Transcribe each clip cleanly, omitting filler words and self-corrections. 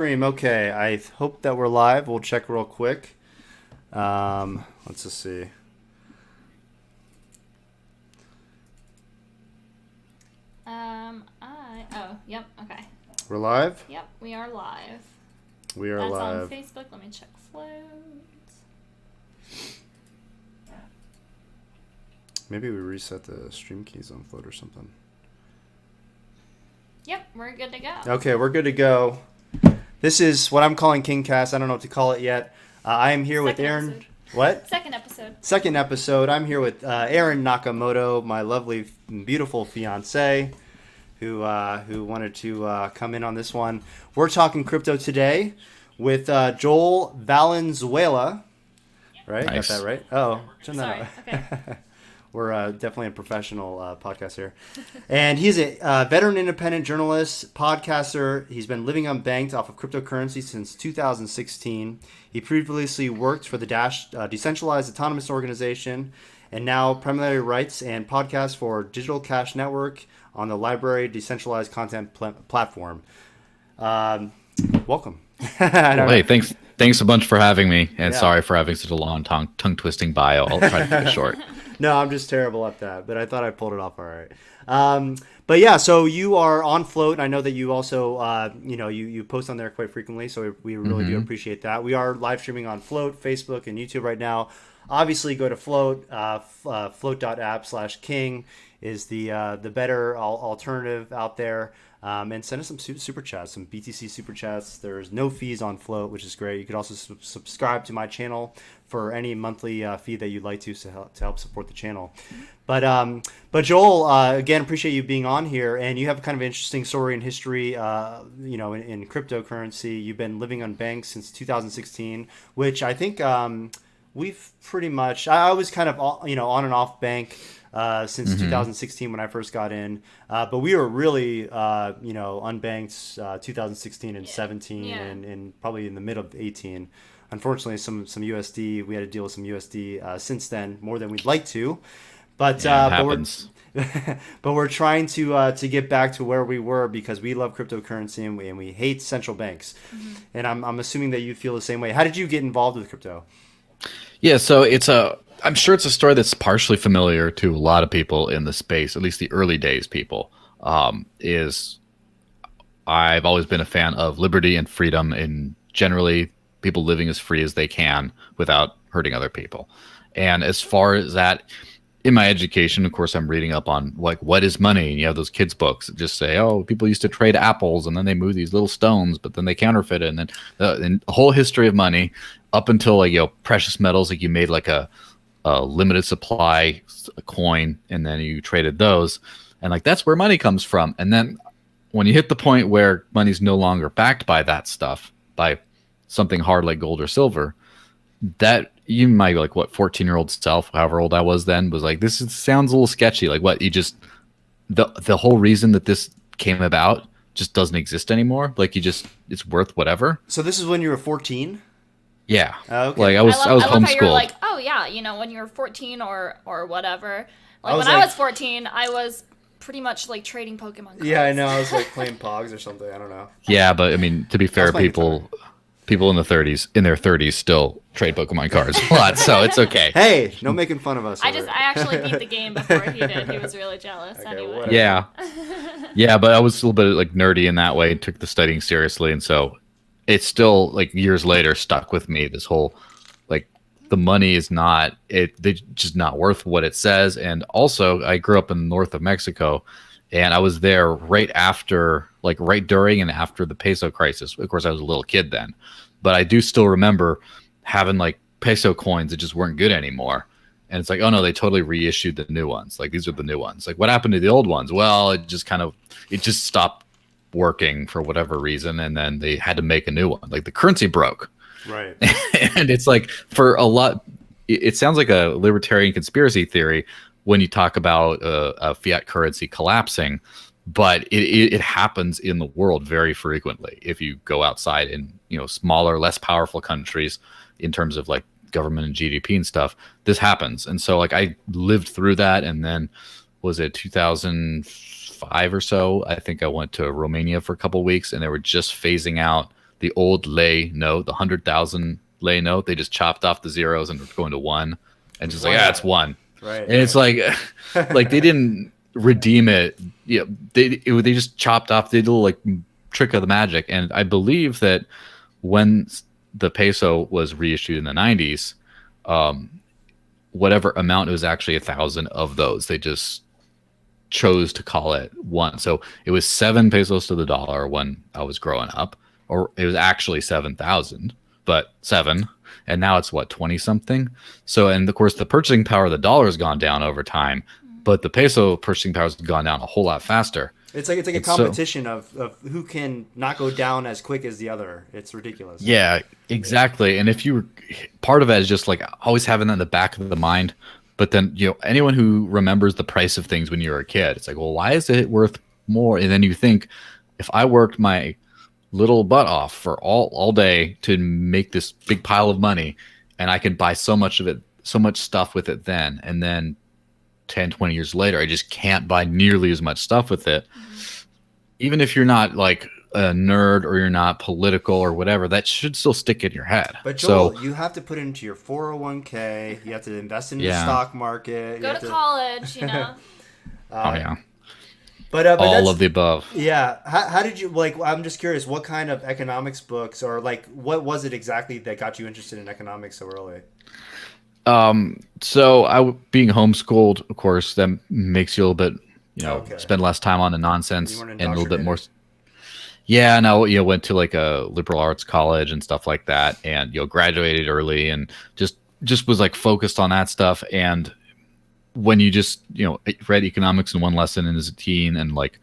Okay, I hope that we're live. We'll check real quick. Let's just see. Yep, okay. We're live? Yep, we are live. We are That's live. on Facebook. Let me check float. Maybe we reset the stream keys on float or something. Yep, we're good to go. Okay, we're good to go. This is what I'm calling Kingcast. I don't know what to call it yet. I am here with Aaron. Episode. What? Second episode. I'm here with Aaron Nakamoto, my lovely, beautiful fiance, who wanted to come in on this one. We're talking crypto today with Joel Valenzuela. Right? Nice. Got that right? Oh, turn that Sorry. up. Okay. We're definitely a professional podcast here. And he's a veteran independent journalist, podcaster. He's been living unbanked off of cryptocurrency since 2016. He previously worked for the Decentralized Autonomous Organization and now primarily writes and podcasts for Digital Cash Network on the Library Decentralized Content Platform. Welcome. Hey, thanks a bunch for having me, and Yeah. sorry for having such a long tongue-twisting bio. I'll try to keep it short. No, I'm just terrible at that, but I thought I pulled it off all right. But yeah, so you are on Float, and I know that you also, you post on there quite frequently, so we really do appreciate that. We are live streaming on Float, Facebook, and YouTube right now. Obviously, go to Float, float.app/king is the better alternative out there. And send us some super chats, some BTC super chats. There's no fees on Float, which is great. You could also subscribe to my channel for any monthly fee that you'd like to help support the channel. But Joel, again, appreciate you being on here. And you have kind of an interesting story in history, in cryptocurrency. You've been living unbanked since 2016, which I think we've pretty much. I was kind of on and off bank. Since 2016 when I first got in, but we were really unbanked 2016 and 17 and probably in the mid of 18. Unfortunately, some USD, we had to deal with some USD since then, more than we'd like to, but happens. but we're trying to get back to where we were because we love cryptocurrency and we hate central banks. And I'm assuming that you feel the same way. How did you get involved with crypto? Yeah, so I'm sure it's a story that's partially familiar to a lot of people in the space, at least the early days people. I've always been a fan of liberty and freedom, and generally people living as free as they can without hurting other people. And as far as that, in my education, of course, I'm reading up on like what is money. And you have those kids' books that just say, oh, people used to trade apples, and then they move these little stones, but then they counterfeit it, and then the whole history of money up until like precious metals, like you made like a limited supply coin, and then you traded those, and like that's where money comes from. And then when you hit the point where money's no longer backed by that stuff, by something hard like gold or silver, that you might like 14-year-old self, however old I was then, was like, sounds a little sketchy. Like what you just the whole reason that this came about just doesn't exist anymore. Like it's worth whatever. So this is when you were 14? Yeah. Okay. Like I was I love how you're homeschooled. like, oh yeah, when you were 14 or whatever. Like was when I like- was 14, I was pretty much like trading Pokemon cards. Yeah, I know. I was like playing Pogs or something. I don't know. Yeah, but I mean, to be fair, playing people in their 30s still trade Pokemon cards a lot, so it's okay. Hey, no making fun of us. I actually beat the game before he did. He was really jealous. Okay, Anyway. whatever. Yeah. Yeah, but I was a little bit like nerdy in that way, took the studying seriously, and so it's still like years later stuck with me, this whole like the money is they're just not worth what it says. And also I grew up in the north of Mexico, and I was there right during and after the peso crisis. Of course, I was a little kid then, but I do still remember having like peso coins that just weren't good anymore. And it's like, oh no, they totally reissued the new ones. Like these are the new ones. Like what happened to the old ones? Well, it just stopped working for whatever reason, and then they had to make a new one. Like the currency broke. Right. And it's like for a lot, it sounds like a libertarian conspiracy theory when you talk about a fiat currency collapsing, but it happens in the world very frequently. If you go outside in smaller, less powerful countries in terms of like government and GDP and stuff, this happens. And so like I lived through that, and then was it 2005 or so? I think I went to Romania for a couple of weeks, and they were just phasing out the old lei note, the 100,000 lei note. They just chopped off the zeros and were going to one, and just like, Why it's not? one. Right. And it's like, like they didn't redeem it. Yeah, they just chopped off. They did a little like trick of the magic. And I believe that when the peso was reissued in the 90s, whatever amount, it was actually 1,000 of those. They just chose to call it one. So it was 7 pesos to the dollar when I was growing up, or it was actually 7,000, but seven. And now it's what, 20 something. So, and of course, the purchasing power of the dollar has gone down over time, but the peso purchasing power has gone down a whole lot faster. It's like a And so, competition of who can not go down as quick as the other. It's ridiculous. yeah, exactly. And if you were, part of that is just like always having that in the back of the mind. But then, anyone who remembers the price of things when you were a kid, it's like, well, why is it worth more? And then you think, if I worked my little butt off for all day to make this big pile of money, and I could buy so much of it, so much stuff with it then, and then 10, 20 years later, I just can't buy nearly as much stuff with it. Even if you're not like a nerd or you're not political or whatever, that should still stick in your head. But So, Joel, you have to put it into your 401k. You have to invest in the yeah. stock market. You Go have to college, you know. Oh, yeah. But All that's of the above. yeah. How did you like? I'm just curious. What kind of economics books or like what was it exactly that got you interested in economics so early? So being homeschooled, of course, that makes you a little bit, Okay, spend less time on the you nonsense weren't and a little bit more. indoctrinated. Yeah, and I went to like a liberal arts college and stuff like that, and graduated early and just was like focused on that stuff. And when you just read economics in one lesson and as a teen, and like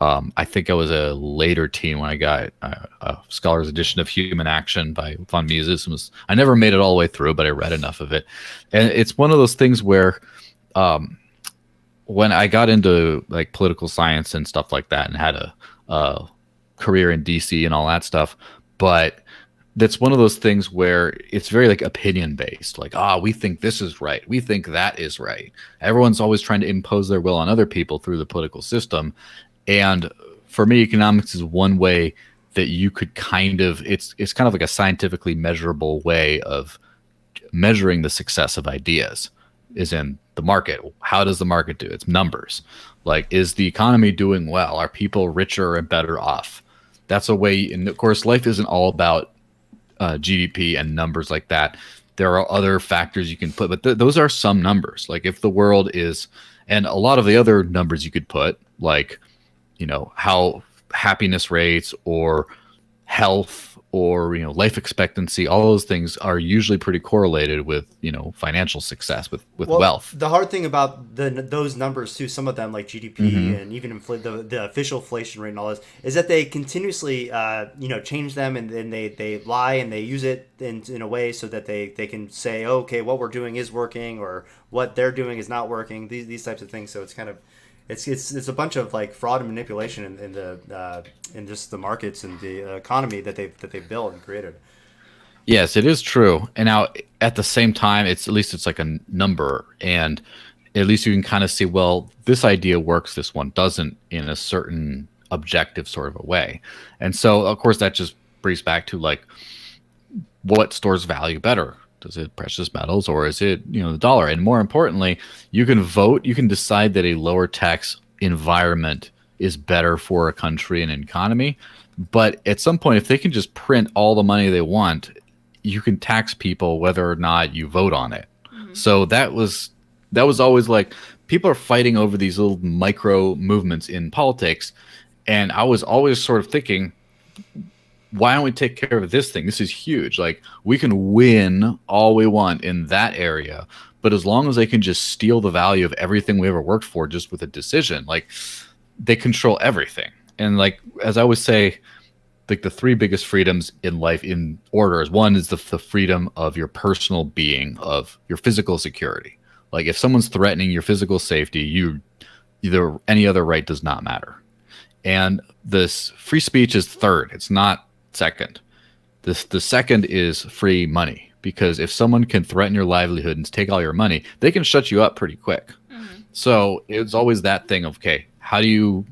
I think I was a later teen when I got a scholar's edition of Human Action by von Mises. I never made it all the way through, but I read enough of it, and it's one of those things where when I got into like political science and stuff like that, and had a career in DC and all that stuff, but that's one of those things where it's very like opinion based. Like, we think this is right, we think that is right. Everyone's always trying to impose their will on other people through the political system. And for me, economics is one way that you could it's kind of like a scientifically measurable way of measuring the success of ideas, is in the market. How does the market do? It's numbers. Like, is the economy doing well? Are people richer and better off? That's a way. And of course, life isn't all about GDP and numbers like that. There are other factors you can put, but those are some numbers. Like if the world is, and a lot of the other numbers you could put, like, how happiness rates or health or life expectancy, all those things are usually pretty correlated with financial success, with Well, wealth. the hard thing about those numbers too, some of them like GDP and even the official inflation rate and all this, is that they continuously change them, and then they lie and they use it in a way so that they can say, oh, okay, what we're doing is working or what they're doing is not working. These types of things. So it's kind of it's a bunch of like fraud and manipulation in just the markets and the economy that they've built and created. Yes, it is true. And now at the same time, it's like a number, and at least you can kind of see, well, this idea works, this one doesn't, in a certain objective sort of a way. And so, of course, that just brings back to like, what stores value better? Is it precious metals, or is it the dollar? And more importantly, you can vote. You can decide that a lower tax environment is better for a country and an economy. But at some point, if they can just print all the money they want, you can tax people whether or not you vote on it. So that was always like, people are fighting over these little micro movements in politics, and I was always sort of thinking, why don't we take care of this thing? This is huge. Like, we can win all we want in that area, but as long as they can just steal the value of everything we ever worked for just with a decision, like, they control everything. And like, as I always say, like, the three biggest freedoms in life in order is, one is the freedom of your personal being, of your physical security. Like, if someone's threatening your physical safety, either any other right does not matter. And this free speech is third. It's not second. The second is free money, because if someone can threaten your livelihood and take all your money, they can shut you up pretty quick. So it's always that thing of, okay, how do you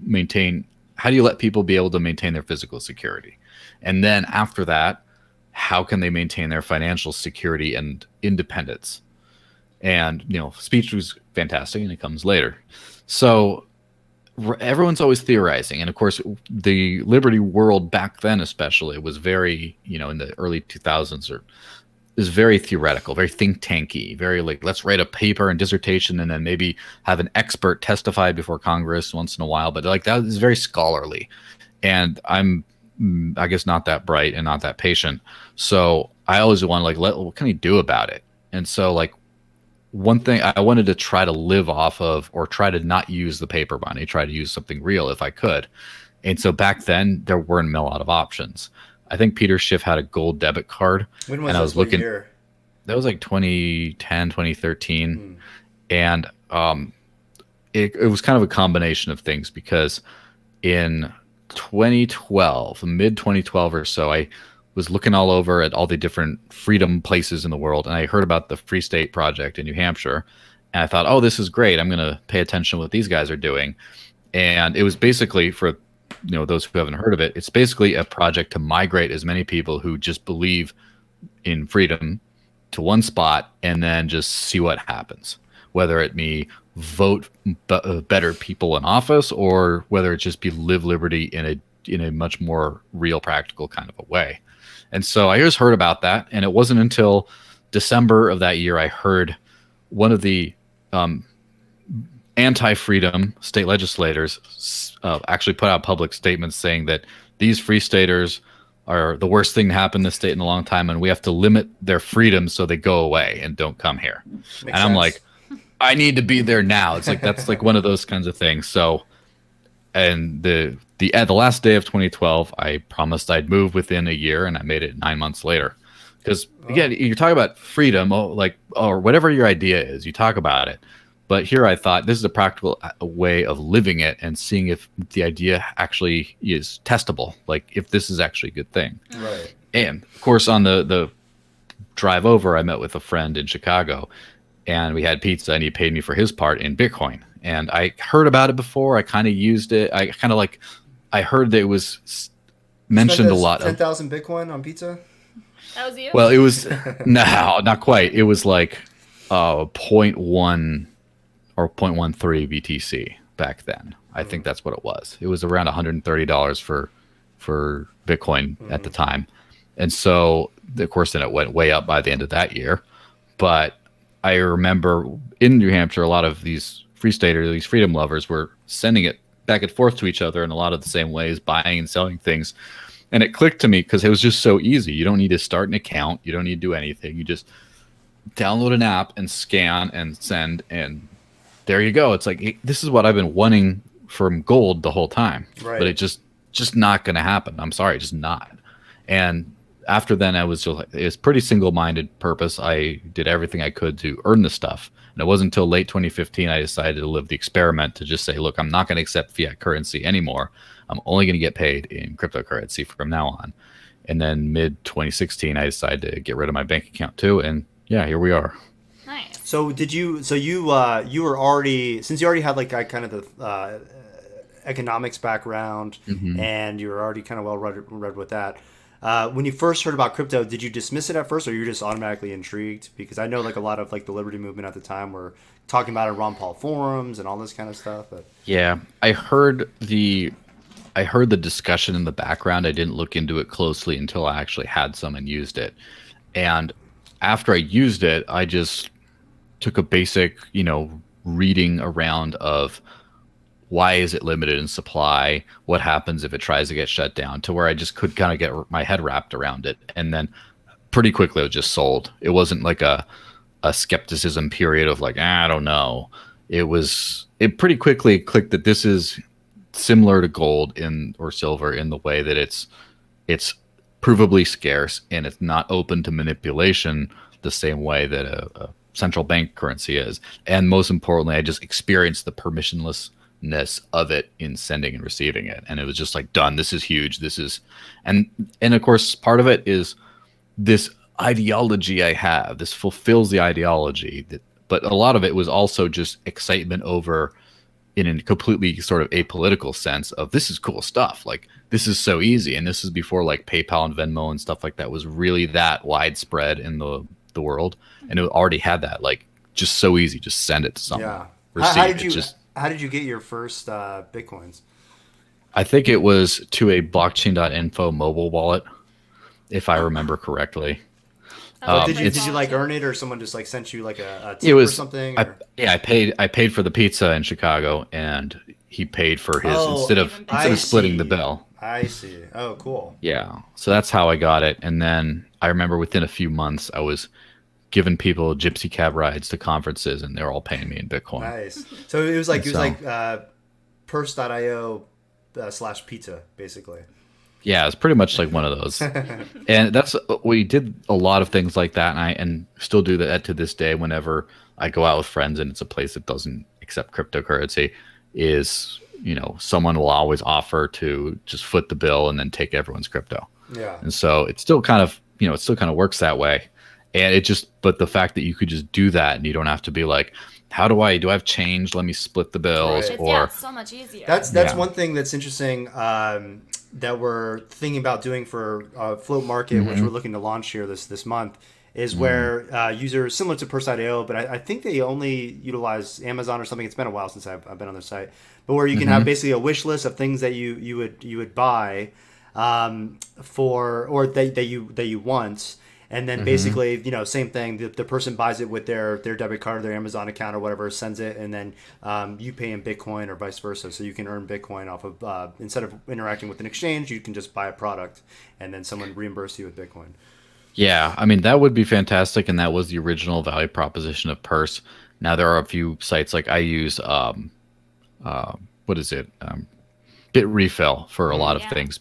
let people be able to maintain their physical security? And then after that, how can they maintain their financial security and independence? And, speech was fantastic and it comes later. So everyone's always theorizing. And of course, the liberty world back then, especially, was very, in the early 2000s or is very theoretical, very think tanky, very like, let's write a paper and dissertation and then maybe have an expert testify before Congress once in a while. But like that is very scholarly. And I'm, I guess, not that bright and not that patient. So I always want to like, what can we do about it? And so like one thing I wanted to try to live off of, or try to not use the paper money, try to use something real if I could. And so back then there weren't a lot of options. I think Peter Schiff had a gold debit card, When was and I this? was What looking. year? That was like 2010, 2013, Hmm. and it was kind of a combination of things because in 2012, mid 2012 or so, I was looking all over at all the different freedom places in the world, and I heard about the Free State Project in New Hampshire, and I thought, oh, this is great. I'm going to pay attention to what these guys are doing. And it was basically, for those who haven't heard of it, it's basically a project to migrate as many people who just believe in freedom to one spot and then just see what happens, whether it be vote better people in office or whether it just be live liberty in a much more real, practical kind of a way. And so I just heard about that, and it wasn't until December of that year I heard one of the anti-freedom state legislators actually put out public statements saying that these free staters are the worst thing to happen in the state in a long time, and we have to limit their freedom so they go away and don't come here. Makes And I'm sense. like, I need to be there now. It's like that's like one of those kinds of things. So, and the last day of 2012, I promised I'd move within a year, and I made it 9 months later. Because again, you talk about freedom, or whatever your idea is, you talk about it. But here I thought this is a practical way of living it and seeing if the idea actually is testable, like if this is actually a good thing. Right. And of course, on the drive over, I met with a friend in Chicago, and we had pizza, and he paid me for his part in Bitcoin. And I heard about it before. I kind of used it. I heard that it was mentioned a lot. 10,000 Bitcoin on pizza? That was you? Well, it was no, not quite. It was like zero point 0.1 or 0.13 BTC back then. I think that's what it was. It was around $130 for Bitcoin at the time. And so, of course, then it went way up by the end of that year. But I remember in New Hampshire, a lot of these free staters, these freedom lovers, were sending it back and forth to each other in a lot of the same ways, buying and selling things. And it clicked to me because it was just so easy. You don't need to start an account. You don't need to do anything. You just download an app and scan and send, and there you go. It's like, this is what I've been wanting from gold the whole time. Right. But it just not going to happen. I'm sorry, just not. And after then, I was just like, it's pretty single-minded purpose. I did everything I could to earn the stuff. And it wasn't until late 2015 I decided to live the experiment to just say, look, I'm not going to accept fiat currency anymore. I'm only going to get paid in cryptocurrency from now on. And then mid 2016, I decided to get rid of my bank account too. And yeah, here we are. Nice. So did you? So you were already, since you already had like kind of the economics background, and you were already kind of well read with that. When you first heard about crypto, did you dismiss it at first, or you were just automatically intrigued? Because I know like a lot of like the Liberty movement at the time were talking about it on Ron Paul forums and all this kind of stuff. But Yeah, I heard the discussion in the background. I didn't look into it closely until I actually had some and used it. And after I used it, I just took a basic, reading around of why is it limited in supply? What happens if it tries to get shut down? To where I just could kind of get my head wrapped around it. And then pretty quickly it was just sold. It wasn't like a skepticism period of like, I don't know. It pretty quickly clicked that this is similar to gold or silver in the way that it's provably scarce and it's not open to manipulation the same way that a central bank currency is. And most importantly, I just experienced the permissionlessness of it in sending and receiving it. And it was just like, done. This is huge. And of course, part of it is this ideology I have. This fulfills the ideology but a lot of it was also just excitement over in a completely sort of apolitical sense of this is cool stuff. Like this is so easy. And this is before like PayPal and Venmo and stuff like that was really that widespread in the world. And it already had that like just so easy. Just send it to someone. Yeah. How Receive did it. you Just how did you get your first Bitcoins? I think it was to a blockchain.info mobile wallet, if I remember correctly. But That's a great did you wallet like too. earn it, or someone just like sent you like a It tip or was something? I Or yeah, I paid for the pizza in Chicago and he paid for his oh, Even instead I better. of splitting the see. bill. I see. Oh, cool. Yeah. So that's how I got it. And then I remember within a few months I was giving people gypsy cab rides to conferences and they're all paying me in Bitcoin. Nice. So And it was so like purse.io slash pizza basically. yeah, it's pretty much like one of those. And that's we did a lot of things like that, and I still do that to this day. Whenever I go out with friends and it's a place that doesn't accept cryptocurrency, is someone will always offer to just foot the bill and then take everyone's crypto. Yeah. And so it still kind of it still kind of works that way. And it just but the fact that you could just do that and you don't have to be like, how do I have change? Let me split the bills Right. or It's so much easier. That's yeah. one thing that's interesting that we're thinking about doing for Float Market, which Mm-hmm. we're looking to launch here this month, is where users similar to Purse.io, but I think they only utilize Amazon or something. It's been a while since I've been on their site, but where you can have basically a wish list of things that you would buy for or that you want. And then basically, same thing. The person buys it with their debit card, their Amazon account, or whatever, sends it, and then you pay in Bitcoin or vice versa. So you can earn Bitcoin off of instead of interacting with an exchange, you can just buy a product, and then someone reimburse you with Bitcoin. Yeah, I mean that would be fantastic, and that was the original value proposition of Purse. Now there are a few sites like I use, what is it, Bitrefill for a lot of Yeah. things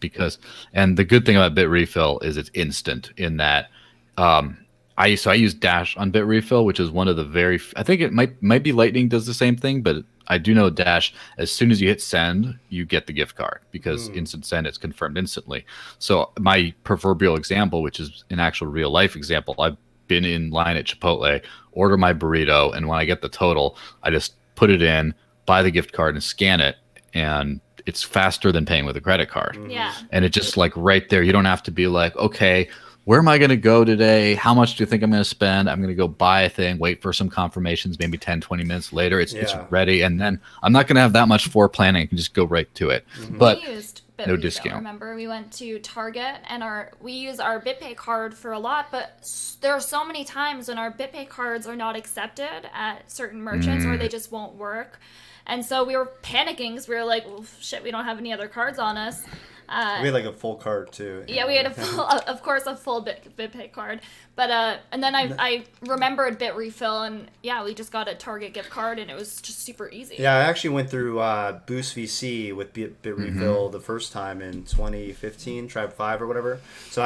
and the good thing about Bitrefill is it's instant in that, I use Dash on Bitrefill, which is one of the I think it might be Lightning does the same thing, but I do know Dash. As soon as you hit send, you get the gift card because instant send it's confirmed instantly. So my proverbial example, which is an actual real life example, I've been in line at Chipotle, order my burrito, and when I get the total, I just put it in, buy the gift card, and scan it, and it's faster than paying with a credit card. Yeah. And it just like right there, you don't have to be like, okay, where am I going to go today? How much do you think I'm going to spend? I'm going to go buy a thing, wait for some confirmations, maybe 10, 20 minutes later. It's Yeah. ready. And then I'm not going to have that much foreplanning. I can just go right to it. But We used no Bitrefill, discount. remember? We went to Target and we use our BitPay card for a lot, but there are so many times when our BitPay cards are not accepted at certain merchants or they just won't work. And so we were panicking because we were like, well, shit, we don't have any other cards on us. We had like a full card too. Yeah, we had of course, a full BitPay card. But, and then I remembered Bitrefill, and yeah, we just got a Target gift card, and it was just super easy. Yeah, I actually went through Boost VC with Bitrefill the first time in 2015, Tribe 5 or whatever. So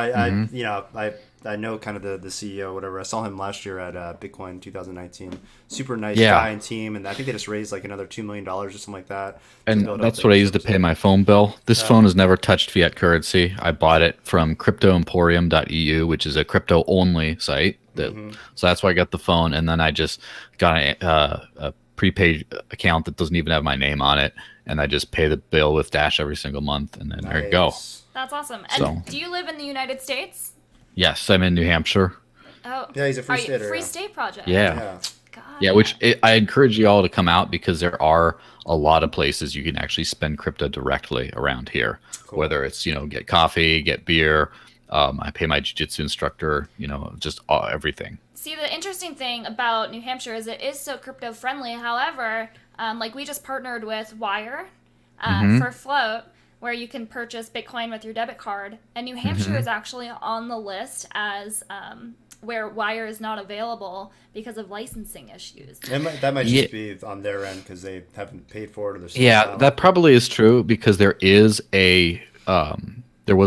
I know kind of the CEO or whatever. I saw him last year at Bitcoin 2019. Super nice Yeah. guy and team, and I think they just raised like another $2 million or something like that. to And build up that's their what I use to ecosystem. pay my phone bill. This phone has never touched fiat currency. I bought it from cryptoemporium.eu, which is a crypto only site. So that's why I got the phone. And then I just got a prepaid account that doesn't even have my name on it. And I just pay the bill with Dash every single month. And then there you go. Nice. That's awesome. And So- do you live in the United States? Yes, I'm in New Hampshire. Oh, Yeah, he's a free are you- stater, Free yeah. State Project. Yeah. God. Yeah, I encourage you all to come out because there are a lot of places you can actually spend crypto directly around here. Cool. Whether it's get coffee, get beer. I pay my jiu-jitsu instructor. Just everything. See, the interesting thing about New Hampshire is it is so crypto friendly. However, like we just partnered with Wire for Float, where you can purchase Bitcoin with your debit card. And New Hampshire is actually on the list as where Wire is not available because of licensing issues. That might just Yeah. be on their end because they haven't paid for it or there's Yeah, that probably is true because there was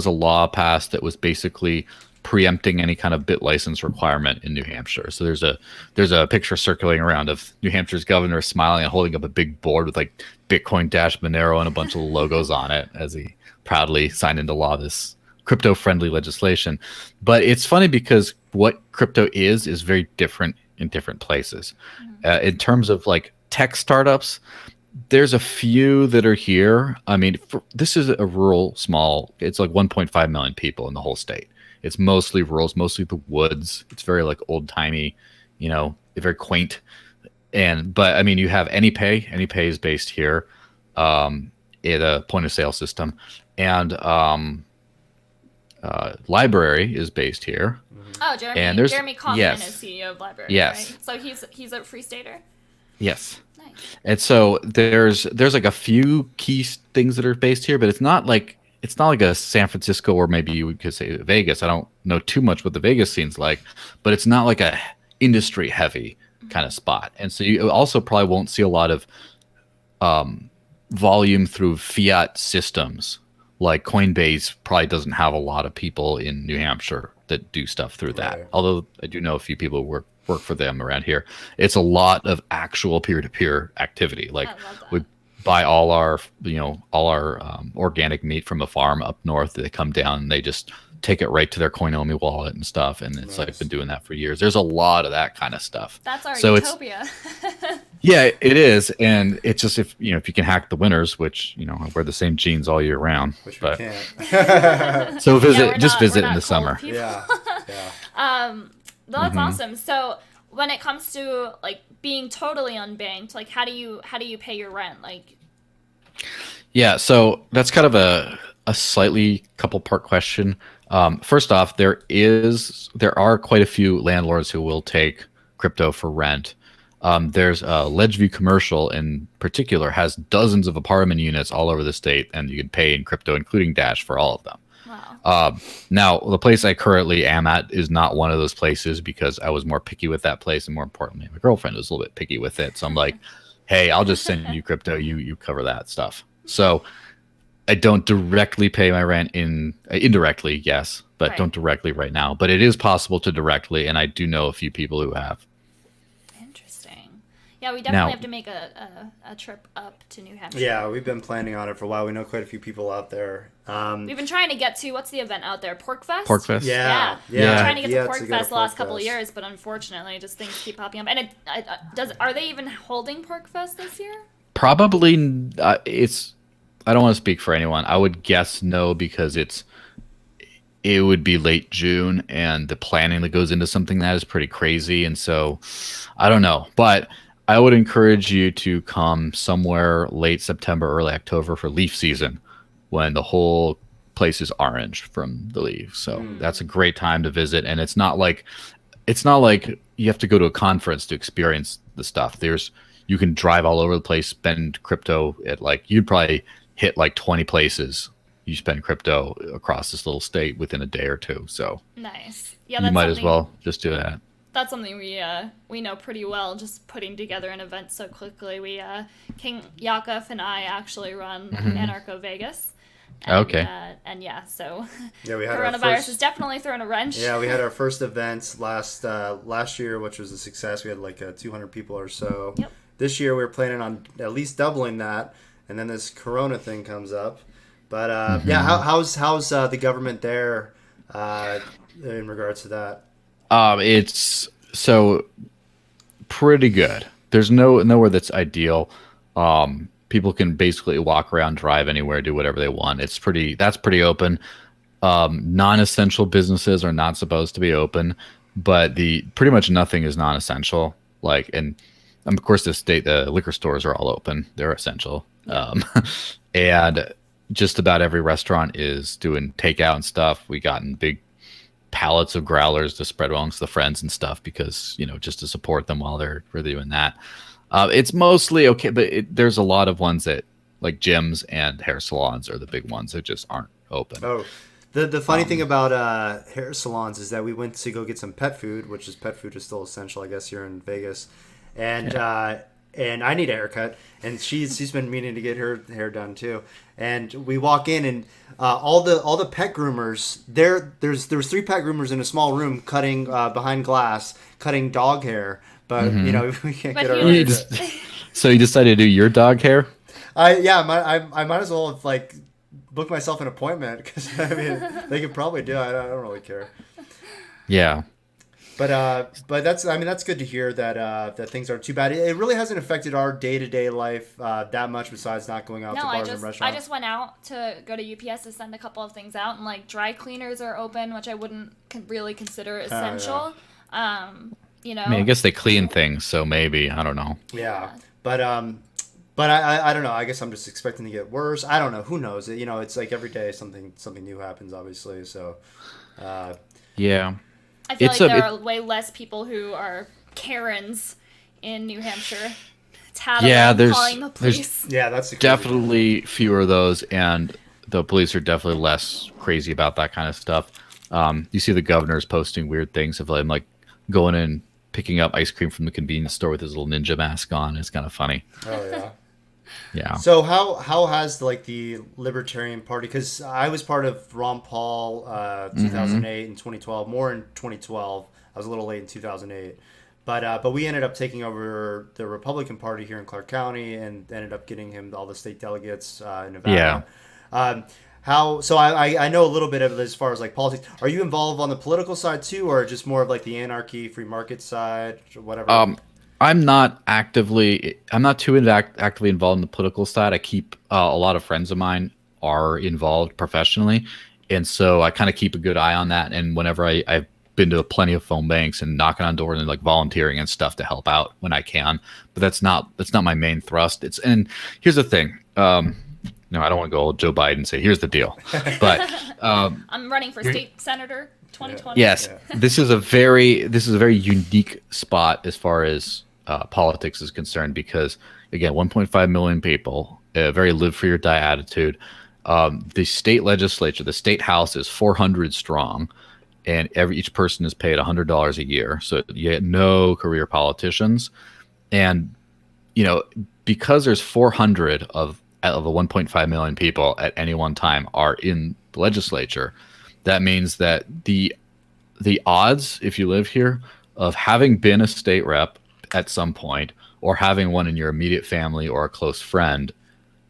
a law passed that was basically preempting any kind of bit license requirement in New Hampshire. So there's a picture circulating around of New Hampshire's governor smiling and holding up a big board with like Bitcoin Dash Monero and a bunch of logos on it as he proudly signed into law this crypto friendly legislation. But it's funny because what crypto is very different in different places. In terms of like tech startups, There's a few that are here. I mean, this is a rural, small. It's like 1.5 million people in the whole state. It's mostly rural. It's mostly the woods. It's very like old timey, very quaint. But I mean, you have AnyPay. AnyPay is based here, at a point of sale system, and Library is based here. Oh, And there's Jeremy Kaufman is CEO of Library, yes, right? So he's a Free Stater. yes. Nice. And so there's like a few key things that are based here, but it's not like a San Francisco or maybe you could say Vegas. I don't know too much what the Vegas scene's like, but it's not like a industry heavy kind of spot. And so you also probably won't see a lot of volume through fiat systems. Like Coinbase probably doesn't have a lot of people in New Hampshire that do stuff through that. Right. Although I do know a few people who work for them around here. It's a lot of actual peer-to-peer activity. Like we buy all our organic meat from a farm up north. They come down and they just take it right to their Coinomi wallet and stuff. And it's like been doing that for years. There's a lot of that kind of stuff. That's our so utopia. Yeah, it is, and it's just if you can hack the winters, which I wear the same jeans all year round. Which but, we can't. So visit we're in the not summer. cold Yeah. That's awesome. So when it comes to like being totally unbanked, like how do you pay your rent? Like, yeah, so that's kind of a slightly couple part question. First off, there are quite a few landlords who will take crypto for rent. There's Ledgeview Commercial in particular has dozens of apartment units all over the state, and you can pay in crypto, including Dash, for all of them. wow. Now, the place I currently am at is not one of those places because I was more picky with that place, and more importantly, my girlfriend was a little bit picky with it. So I'm like, hey, I'll just send you crypto. You cover that stuff. So I don't directly pay my rent indirectly, yes, but Right. don't directly right now. But it is possible to directly, and I do know a few people who have. Interesting. Yeah, we definitely Now- have to make a trip up to New Hampshire. Yeah, we've been planning on it for a while. We know quite a few people out there. We've been trying to get to what's the event out there? Pork Fest. Pork Fest? Yeah. Yeah. We've been trying to get Yeah, to Pork go Fest the last Pork couple of Fest. years, but unfortunately, just things keep popping up. And are they even holding Pork Fest this year? Probably it's. I don't want to speak for anyone. I would guess no because it would be late June, and the planning that goes into something that is pretty crazy. And so, I don't know, but I would encourage you to come somewhere late September, early October for leaf season, when the whole place is orange from the leaves. So that's a great time to visit, and it's not like you have to go to a conference to experience the stuff. You can drive all over the place, spend crypto at you'd probably hit 20 places. You spend crypto across this little state within a day or two. So Nice. Yeah, you that's might as something- well just do that. That's something we know pretty well. Just putting together an event so quickly. King Yakov and I actually run Anarcho Vegas. And, Okay. And yeah, so Yeah, we had our coronavirus first- has definitely thrown a wrench. Yeah, we had our first event last year, which was a success. We had 200 people or so. Yep. This year, we were planning on at least doubling that, and then this Corona thing comes up. But yeah, how's the government there in regards to that? It's so pretty good. There's nowhere that's ideal. People can basically walk around, drive anywhere, do whatever they want. That's pretty open. Non-essential businesses are not supposed to be open, but pretty much nothing is non-essential. And of course, the liquor stores are all open. They're essential. And just about every restaurant is doing takeout and stuff. We gotten big pallets of growlers to spread amongst the friends and stuff because, just to support them while they're doing that. It's mostly okay, but there's a lot of ones that like gyms and hair salons are the big ones that just aren't open. Oh, the funny thing about hair salons is that we went to go get some pet food, pet food is still essential, I guess, here in Vegas. And and I need a haircut, and she's been meaning to get her hair done too. And we walk in, and all the pet groomers there's 3 pet groomers in a small room cutting behind glass, cutting dog hair. But we can't But get our he own. was- So you decided to do your dog hair? I might as well have book myself an appointment because I mean they could probably do it. I don't really care. Yeah. But that's good to hear that that things aren't too bad. It really hasn't affected our day to day life that much, besides not going out No, to I bars and just I restaurants. just went out to go to UPS to send a couple of things out, and like dry cleaners are open, which I wouldn't really consider Yeah, essential. Um, you I mean, I know, guess they clean things, so maybe I don't know. yeah. yeah. But I don't know. I guess I'm just expecting to get worse. I don't know. Who knows? You know, it's like every day something new happens, obviously. So uh, Yeah, I feel it's like a there it. are way less people who are Karens in New Hampshire, Yeah, tattling, there's calling the there's police. yeah, that's the crazy thing. definitely fewer of those, and the police are definitely less crazy about that kind of stuff. You see the governors posting weird things of him like going and picking up ice cream from the convenience store with his little ninja mask on. It's kind of funny. Oh yeah. Yeah. So how has like the Libertarian Party? Because I was part of Ron Paul 2008 and 2012. More in 2012. I was a little late in 2008, but we ended up taking over the Republican Party here in Clark County and ended up getting him all the state delegates in Yeah. Nevada. Um, how so? I know a little bit of it as far as like politics. Are you involved on the political side too, or just more of like the anarchy, free market side, or whatever? Um, I'm not too actively involved in the political side. I keep a lot of friends of mine are involved professionally, and so I kind of keep a good eye on that. And whenever I've been to plenty of phone banks and knocking on doors and like volunteering and stuff to help out when I can. But that's not my main thrust. And here's the thing. No, I don't want to go old Joe Biden and say here's the deal, but I'm running for You're, state senator yeah, 2020. yes, yeah. this is a very unique spot as far as politics is concerned because again, 1.5 million people, a very live for your die attitude. The state legislature, the state house is 400 strong, and each person is paid $100 a year, so you get no career politicians. And because there's 400 of the 1.5 million people at any one time are in the legislature, that means that the odds, if you live here, of having been a state rep at some point or having one in your immediate family or a close friend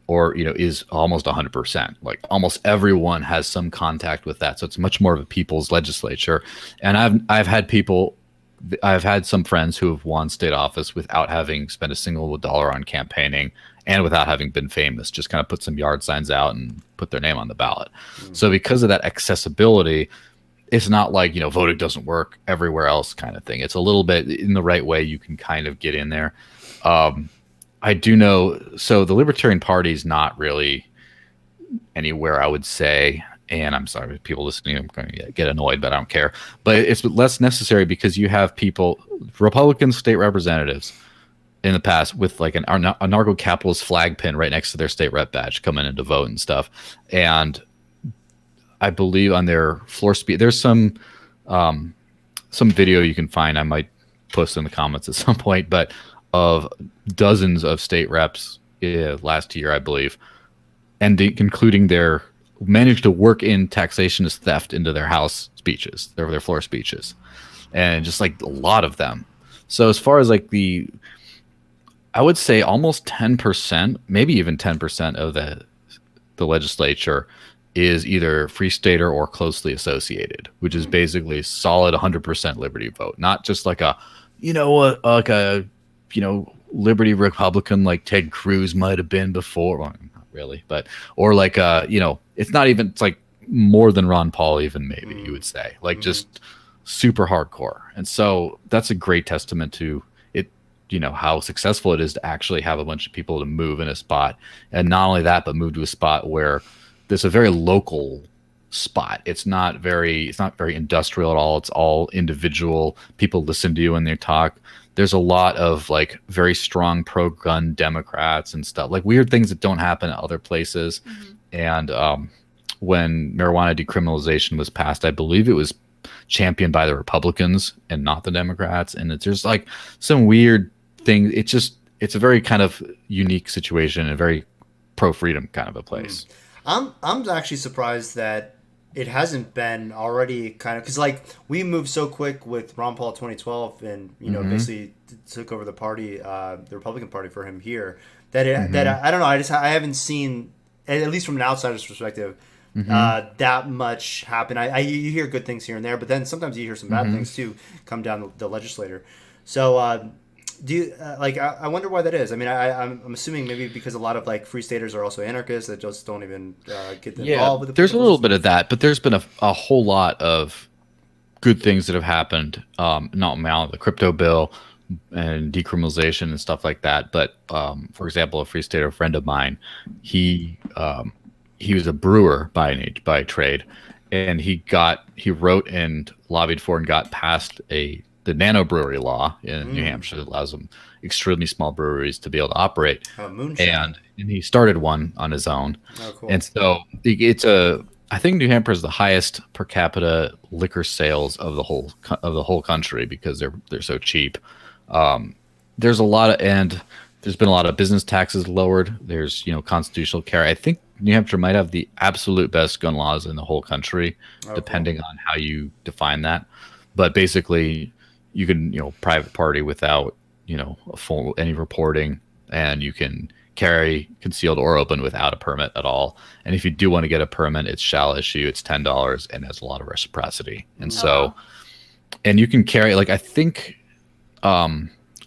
or is almost 100%. Like almost everyone has some contact with that, so it's much more of a people's legislature. And I've had some friends who have won state office without having spent a single dollar on campaigning and without having been famous, just kind of put some yard signs out and put their name on the ballot. So because of that accessibility, it's not like voting doesn't work everywhere else kind of thing. It's a little bit in the right way you can kind of get in there. I do know, so the Libertarian Party is not really anywhere, I would say, and I'm sorry people listening I'm going to get annoyed, but I don't care. But it's less necessary because you have people, Republican state representatives in the past with like an anarcho-capitalist flag pin right next to their state rep badge coming in to vote and stuff. And I believe on their floor speed, there's some video you can find. I might post in the comments at some point, but of dozens of state reps last year, I believe, and including their managed to work in taxation as theft into their house speeches, their floor speeches, and just like a lot of them. So as far as like I would say almost 10%, maybe even 10% of the legislature is either free stater or closely associated, which is basically a solid 100% liberty vote, not just like like a liberty Republican like Ted Cruz might have been before. Well, not really, but or like it's not even. It's like more than Ron Paul, even maybe you would say, like just super hardcore. And so that's a great testament to it. How successful it is to actually have a bunch of people to move in a spot, and not only that, but move to a spot where there's a very local spot. It's not very industrial at all. It's all individual. People listen to you when they talk. There's a lot of like very strong pro-gun Democrats and stuff, like weird things that don't happen at other places. Mm-hmm. And when marijuana decriminalization was passed, I believe it was championed by the Republicans and not the Democrats. And there's like some weird thing. It's a very kind of unique situation, a very pro-freedom kind of a place. I'm actually surprised that it hasn't been already kind of because like we moved so quick with Ron Paul 2012 and basically took over the party, the Republican Party for him here. That I don't know. I haven't seen, at least from an outsider's perspective, Hmm. that much happen. You hear good things here and there, but then sometimes you hear some bad Hmm. things too come down the legislator. So do you like? I wonder why that is. I mean, I'm assuming maybe because a lot of like free staters are also anarchists that just don't even get Yeah, involved with the there's a political little bit system. of that, but there's been a whole lot of good things that have happened. Not now the crypto bill and decriminalization and stuff like that. But for example, a Free Stater friend of mine, he he was a brewer by trade, and he wrote and lobbied for and got passed the nano brewery law in New Mm. Hampshire that allows them extremely small breweries to be able to operate, Moonshine. and he started one on his own, Oh, cool. and so it's a I think New Hampshire is the highest per capita liquor sales of the whole country because they're so cheap. There's a lot of and there's been a lot of business taxes lowered. There's constitutional carry. I think New Hampshire might have the absolute best gun laws in the whole country, Oh, cool. depending on how you define that. But basically, you can private party without a full any reporting, and you can carry concealed or open without a permit at all. And if you do want to get a permit, it's shall issue. It's $10 and has a lot of reciprocity. And Oh so, wow. and you can carry like I think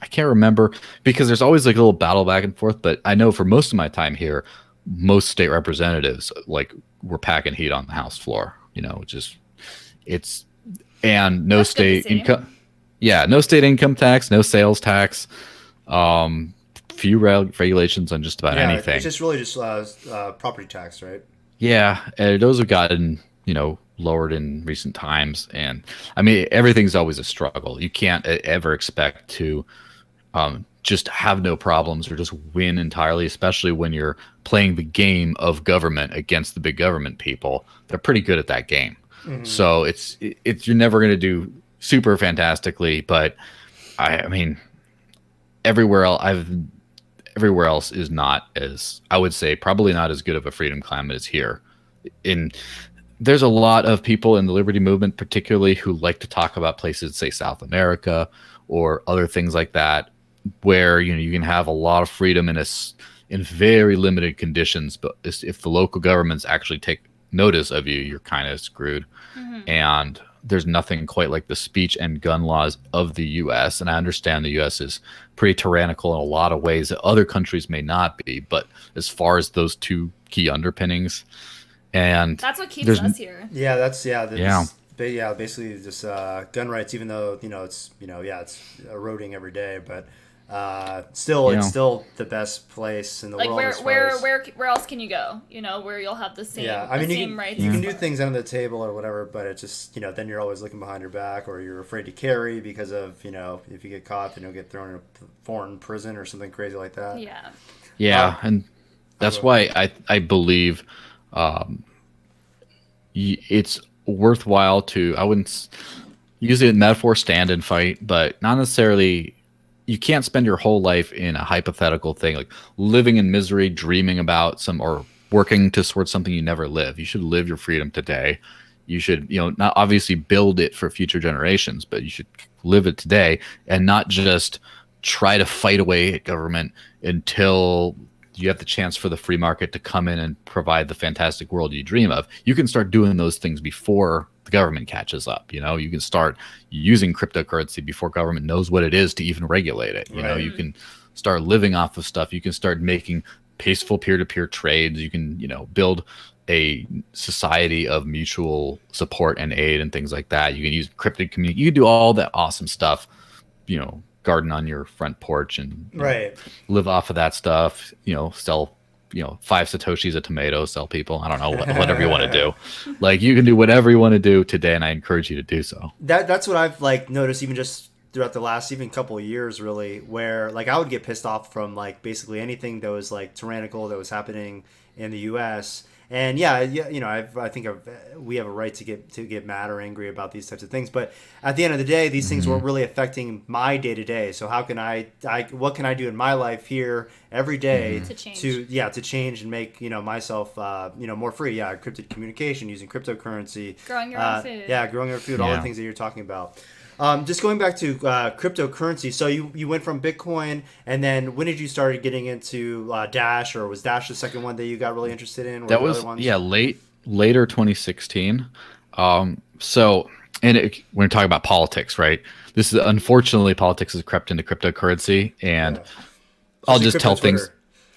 I can't remember because there's always like a little battle back and forth. But I know for most of my time here, most state representatives like were packing heat on the House floor. Which is it's and no That's good to state see. income. Yeah, no state income tax, no sales tax, um, few regulations on just about Yeah, it's anything. just really just property tax, right? Yeah, and those have gotten lowered in recent times, and I mean everything's always a struggle. You can't ever expect to just have no problems or just win entirely, especially when you're playing the game of government against the big government people. They're pretty good at that game, Mm-hmm. so it's you're never going to do super fantastically, but I mean everywhere else everywhere else is not as I would say probably not as good of a freedom climate as here. In There's a lot of people in the liberty movement, particularly, who like to talk about places, say South America or other things like that, where you can have a lot of freedom in very limited conditions. But if the local governments actually take notice of you, you're kind of screwed. Hmm. And there's nothing quite like the speech and gun laws of the U.S. And I understand the U.S. is pretty tyrannical in a lot of ways that other countries may not be. But as far as those two key underpinnings, and That's what keeps there's us here. Yeah, that's yeah, yeah, basically just gun rights. Even though it's yeah, it's eroding every day, but still, it's yeah, still the best place in the Like world as far as where else can you go? Where you'll have yeah. I the mean, same rights you as can yeah. do far. things under the table or whatever, but it's just then you're always looking behind your back, or you're afraid to carry because of if you get caught, then you'll get thrown in a foreign prison or something crazy like that. Yeah. Uh, Yeah, and I'll that's go ahead. why I believe it's worthwhile to I wouldn't use it in metaphor stand and fight, but not necessarily. You can't spend your whole life in a hypothetical thing like living in misery, dreaming about some or working towards something you never live. You should live your freedom today. You should, not obviously build it for future generations, but you should live it today and not just try to fight away at government until you have the chance for the free market to come in and provide the fantastic world you dream of. You can start doing those things before the government catches up. You can start using cryptocurrency before government knows what it is to even regulate it. Right. You Hmm. can start living off of stuff. You can start making peaceful peer-to-peer trades. You can, build a society of mutual support and aid and things like that. You can use cryptid community. You can do all that awesome stuff, garden on your front porch and, Right. live off of that stuff, sell, 5 Satoshis a tomato, sell people. I don't know, whatever you want to do. Like you can do whatever you want to do today. And I encourage you to do so. That's what I've like noticed even just throughout the last even couple of years really where like I would get pissed off from like basically anything that was like tyrannical that was happening in the US and yeah, I think we have a right to get mad or angry about these types of things but at the end of the day these things Hmm. weren't really affecting my day to day so how can what can I do in my life here every day Hmm. To change. to change and make myself more free encrypted communication using cryptocurrency Growing your own food. yeah, growing your food, all the Yeah. things that you're talking about. Just going back to cryptocurrency. So you went from Bitcoin, and then when did you start getting into Dash, or was Dash the second one that you got really interested in, or That the other was, ones? yeah, late. later 2016. So, when we're talking about politics, right? This is unfortunately politics has crept into cryptocurrency, and Yeah. I'll Especially just crypto tell things.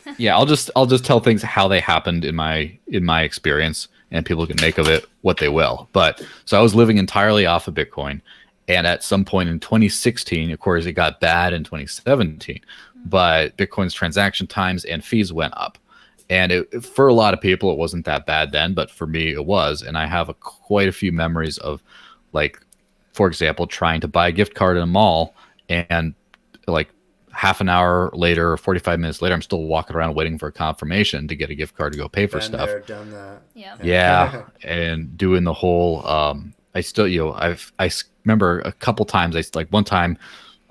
Twitter. Yeah, I'll just tell things how they happened in my experience, and people can make of it what they will. But so I was living entirely off of Bitcoin, and at some point in 2016, of course, it got bad in 2017, but Bitcoin's transaction times and fees went up. And for a lot of people, it wasn't that bad then, but for me, it was. And I have quite a few memories of, like, for example, trying to buy a gift card in a mall, and like half an hour later or 45 minutes later, I'm still walking around waiting for a confirmation to get a gift card to go pay for Been stuff. there, done that. Yeah. Yeah, Yeah. and doing the whole. I still, remember a couple times. Like one time,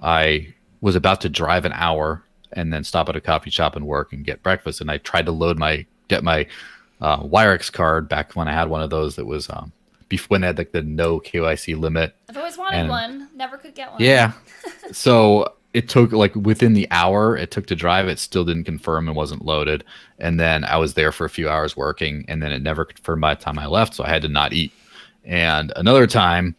I was about to drive an hour and then stop at a coffee shop and work and get breakfast, and I tried to get my Wirex card back when I had one of those that was when they had like the no KYC limit. I've always wanted And one. Never could get one. yeah, so it took like within the hour it took to drive, it still didn't confirm and wasn't loaded. And then I was there for a few hours working, and then it never confirmed by the time I left, so I had to not eat. And another time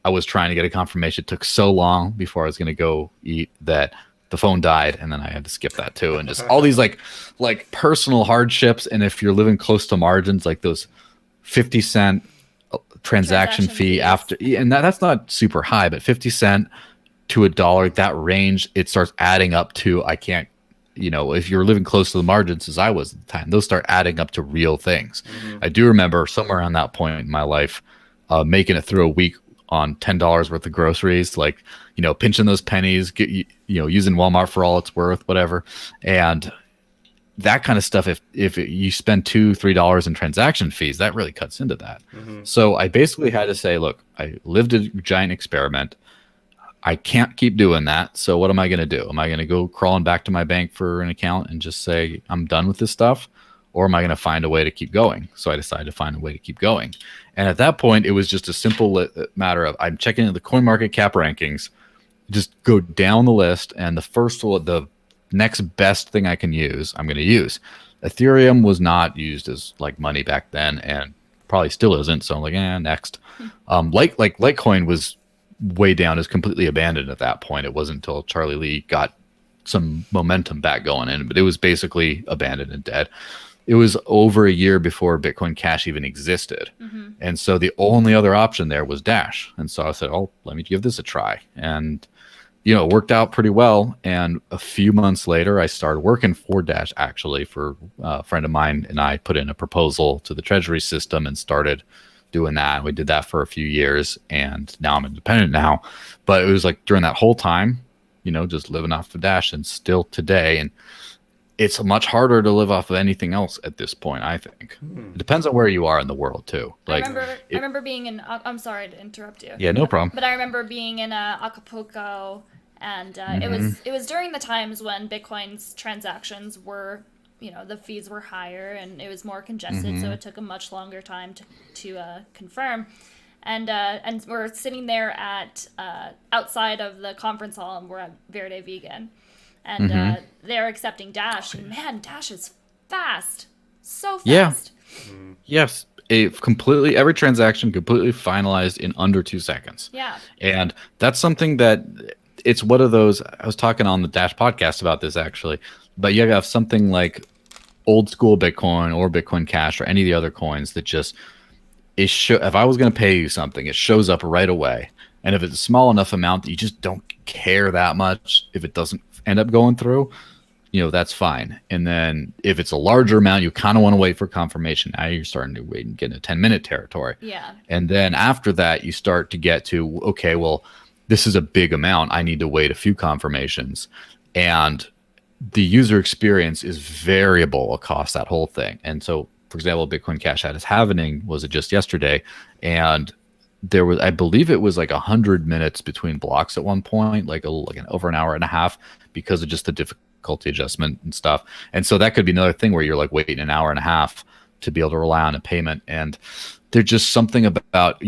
I was trying to get a confirmation. It took so long before I was going to go eat that the phone died, and then I had to skip that too. And just all these like personal hardships. And if you're living close to margins, like those 50 cent transaction fee fees. after, and that's not super high, but 50 cent to $1, that range, it starts adding up to, I can't, if you're living close to the margins as I was at the time, those start adding up to real things. I do remember somewhere around that point in my life, making it through a week on $10 worth of groceries, like, pinching those pennies, using Walmart for all it's worth, whatever. And that kind of stuff, if you spend $2-3 in transaction fees, that really cuts into that. So I basically had to say, look, I lived a giant experiment. I can't keep doing that. So what am I going to do? Am I going to go crawling back to my bank for an account and just say I'm done with this stuff? Or am I going to find a way to keep going? So I decided to find a way to keep going. And at that point, it was just a simple matter of I'm checking into the CoinMarketCap rankings, just go down the list, and the next best thing I can use, I'm going to use. Ethereum was not used as like money back then, and probably still isn't. So I'm like, next. Litecoin was way down, is completely abandoned at that point. It wasn't until Charlie Lee got some momentum back going in, but it was basically abandoned and dead. It was over a year before Bitcoin Cash even existed. And so the only other option there was Dash. And so I said, oh, let me give this a try. And, it worked out pretty well. And a few months later, I started working for Dash, actually, for a friend of mine, and I put in a proposal to the Treasury system and started doing that. We did that for a few years, and now I'm independent now. But it was like during that whole time, just living off of Dash, and still today. And it's much harder to live off of anything else at this point, I think. It depends on where you are in the world too. Like I remember being in. I'm sorry to interrupt you. Yeah, no problem. But I remember being in Acapulco, and it was during the times when Bitcoin's transactions were, the fees were higher and it was more congested, so it took a much longer time to confirm. And we're sitting there at outside of the conference hall, and we're at Verde Vegan, and they're accepting Dash, and man, Dash is fast, so fast. Yeah. Yes. Every transaction completely finalized in under 2 seconds. Yeah. And that's something that it's one of those, I was talking on the Dash podcast about this actually, but you have something like old school Bitcoin or Bitcoin Cash or any of the other coins that just if I was going to pay you something, it shows up right away. And if it's a small enough amount that you just don't care that much, if it doesn't end up going through, that's fine. And then if it's a larger amount, you kind of want to wait for confirmation. Now you're starting to wait and get into 10-minute territory. Yeah. And then after that, you start to get to, okay, well, this is a big amount. I need to wait a few confirmations. And the user experience is variable across that whole thing. And so, for example, Bitcoin Cash had its halvening, was it just yesterday? And there was, I believe it was like 100 minutes between blocks at one point, like an over an hour and a half, because of just the difficulty adjustment and stuff. And so that could be another thing where you're like waiting an hour and a half to be able to rely on a payment. And there's just something about,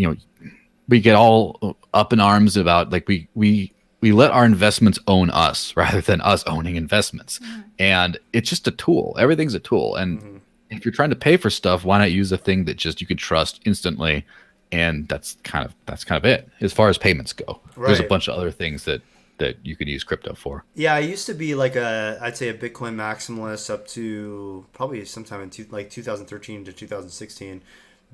we get all up in arms about like we let our investments own us rather than us owning investments. And it's just a tool. Everything's a tool. And if you're trying to pay for stuff, why not use a thing that just you can trust instantly? And that's kind of it as far as payments go. There's a Right. bunch of other things that you could use crypto for. Yeah, I used to be like I'd say a Bitcoin maximalist up to probably sometime in 2013 to 2016.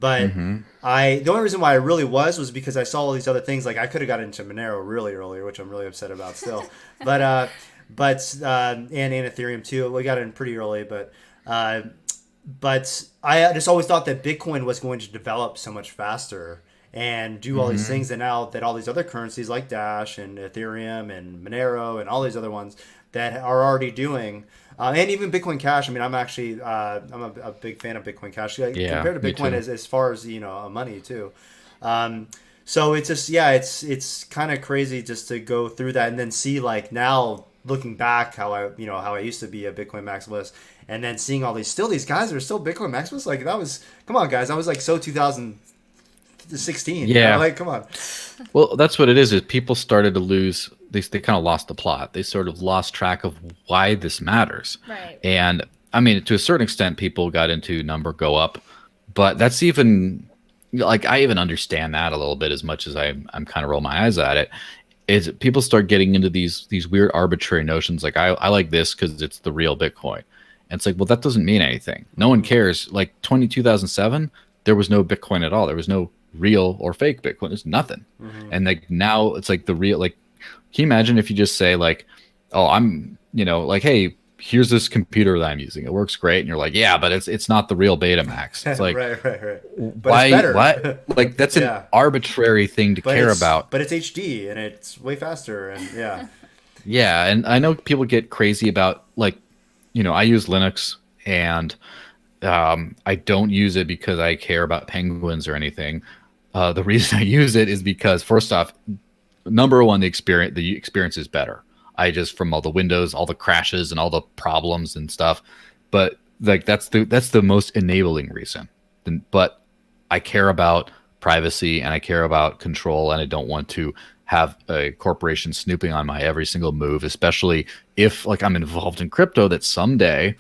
But the only reason why I really was because I saw all these other things. Like I could have got into Monero really earlier, which I'm really upset about still. But and Ethereum too. We got in pretty early, uh, but I just always thought that Bitcoin was going to develop so much faster and do all these things. And now that all these other currencies like Dash and Ethereum and Monero and all these other ones that are already doing, and even Bitcoin Cash. I mean, I'm actually I'm a big fan of Bitcoin Cash. Like, Yeah, compared to me Bitcoin too. as far as money too. So it's just it's kind of crazy just to go through that and then see like now looking back how I used to be a Bitcoin maximalist and then seeing all these guys are still Bitcoin maximalists. Like that was, come on guys, that was like so 2016. Yeah. Like come on. Well, that's what it is people started to lose they kind of lost the plot. They sort of lost track of why this matters. Right. And I mean, to a certain extent, people got into number go up, but that's even like I even understand that a little bit as much as I'm kind of roll my eyes at it. Is people start getting into these weird arbitrary notions like I like this because it's the real Bitcoin. And it's like, well, that doesn't mean anything. No one cares. Like 2007, there was no Bitcoin at all. There was no real or fake Bitcoin. There's nothing. And like now it's like the real, like, can you imagine if you just say like, oh, I'm, like, hey, here's this computer that I'm using. It works great. And you're like, yeah, but it's not the real Betamax. It's like, right. But it's why, better. why? Like that's an Yeah. arbitrary thing to care about. But it's HD and it's way faster and yeah. Yeah, and I know people get crazy about like, I use Linux and I don't use it because I care about penguins or anything. The reason I use it is because first off, number one, the experience is better. I just from all the windows, all the crashes, and all the problems and stuff. But like that's the most enabling reason. But I care about privacy and I care about control, and I don't want to have a corporation snooping on my every single move, especially if like I'm involved in crypto that someday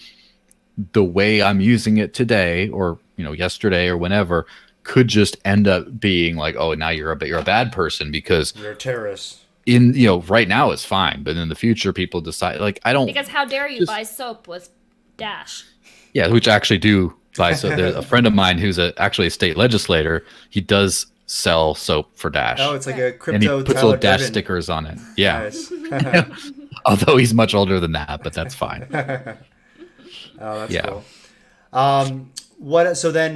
the way I'm using it today or yesterday or whenever could just end up being like, oh, now you're a bad person because You're a terrorist. in right now it's fine, but in the future people decide like I don't Because how dare you just buy soap with Dash? yeah, which actually do buy soap. There's a friend of mine who's actually a state legislator. He does sell soap for Dash. Oh, it's like a And he crypto puts Tyler little Dash Durden. stickers on it. Yeah. Nice. Although he's much older than that, but that's fine. Oh, that's Yeah. cool. What? So then,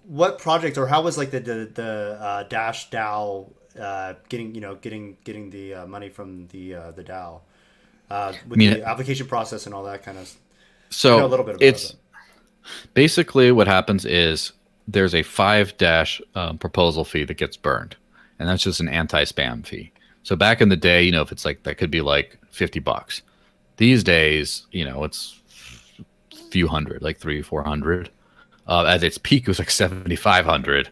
what project or how was like the Dash DAO getting the money from the DAO with mean, the application process and all that kind of. I know a So little bit about it's it. basically what happens is there's a 5 dash proposal fee that gets burned, and that's just an anti-spam fee. So back in the day, if it's like that could be like $50. These days, it's few hundred, like 300-400. At its peak, it was like 7,500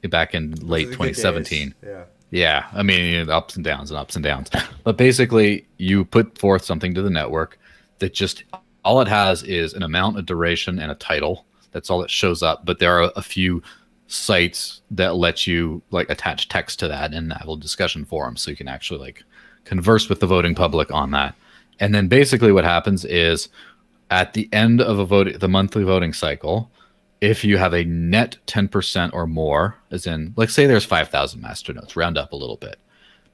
back in Those are late the good days. 2017. Yeah. Yeah, I mean, ups and downs and ups and downs. But basically, you put forth something to the network that just all it has is an amount, a duration, and a title. That's all that shows up. But there are a few sites that let you like attach text to that and have a discussion forums, so you can actually like converse with the voting public on that. And then basically, what happens is at the end of the monthly voting cycle, if you have a net 10% or more, as in, like, say there's 5,000 masternodes, round up a little bit,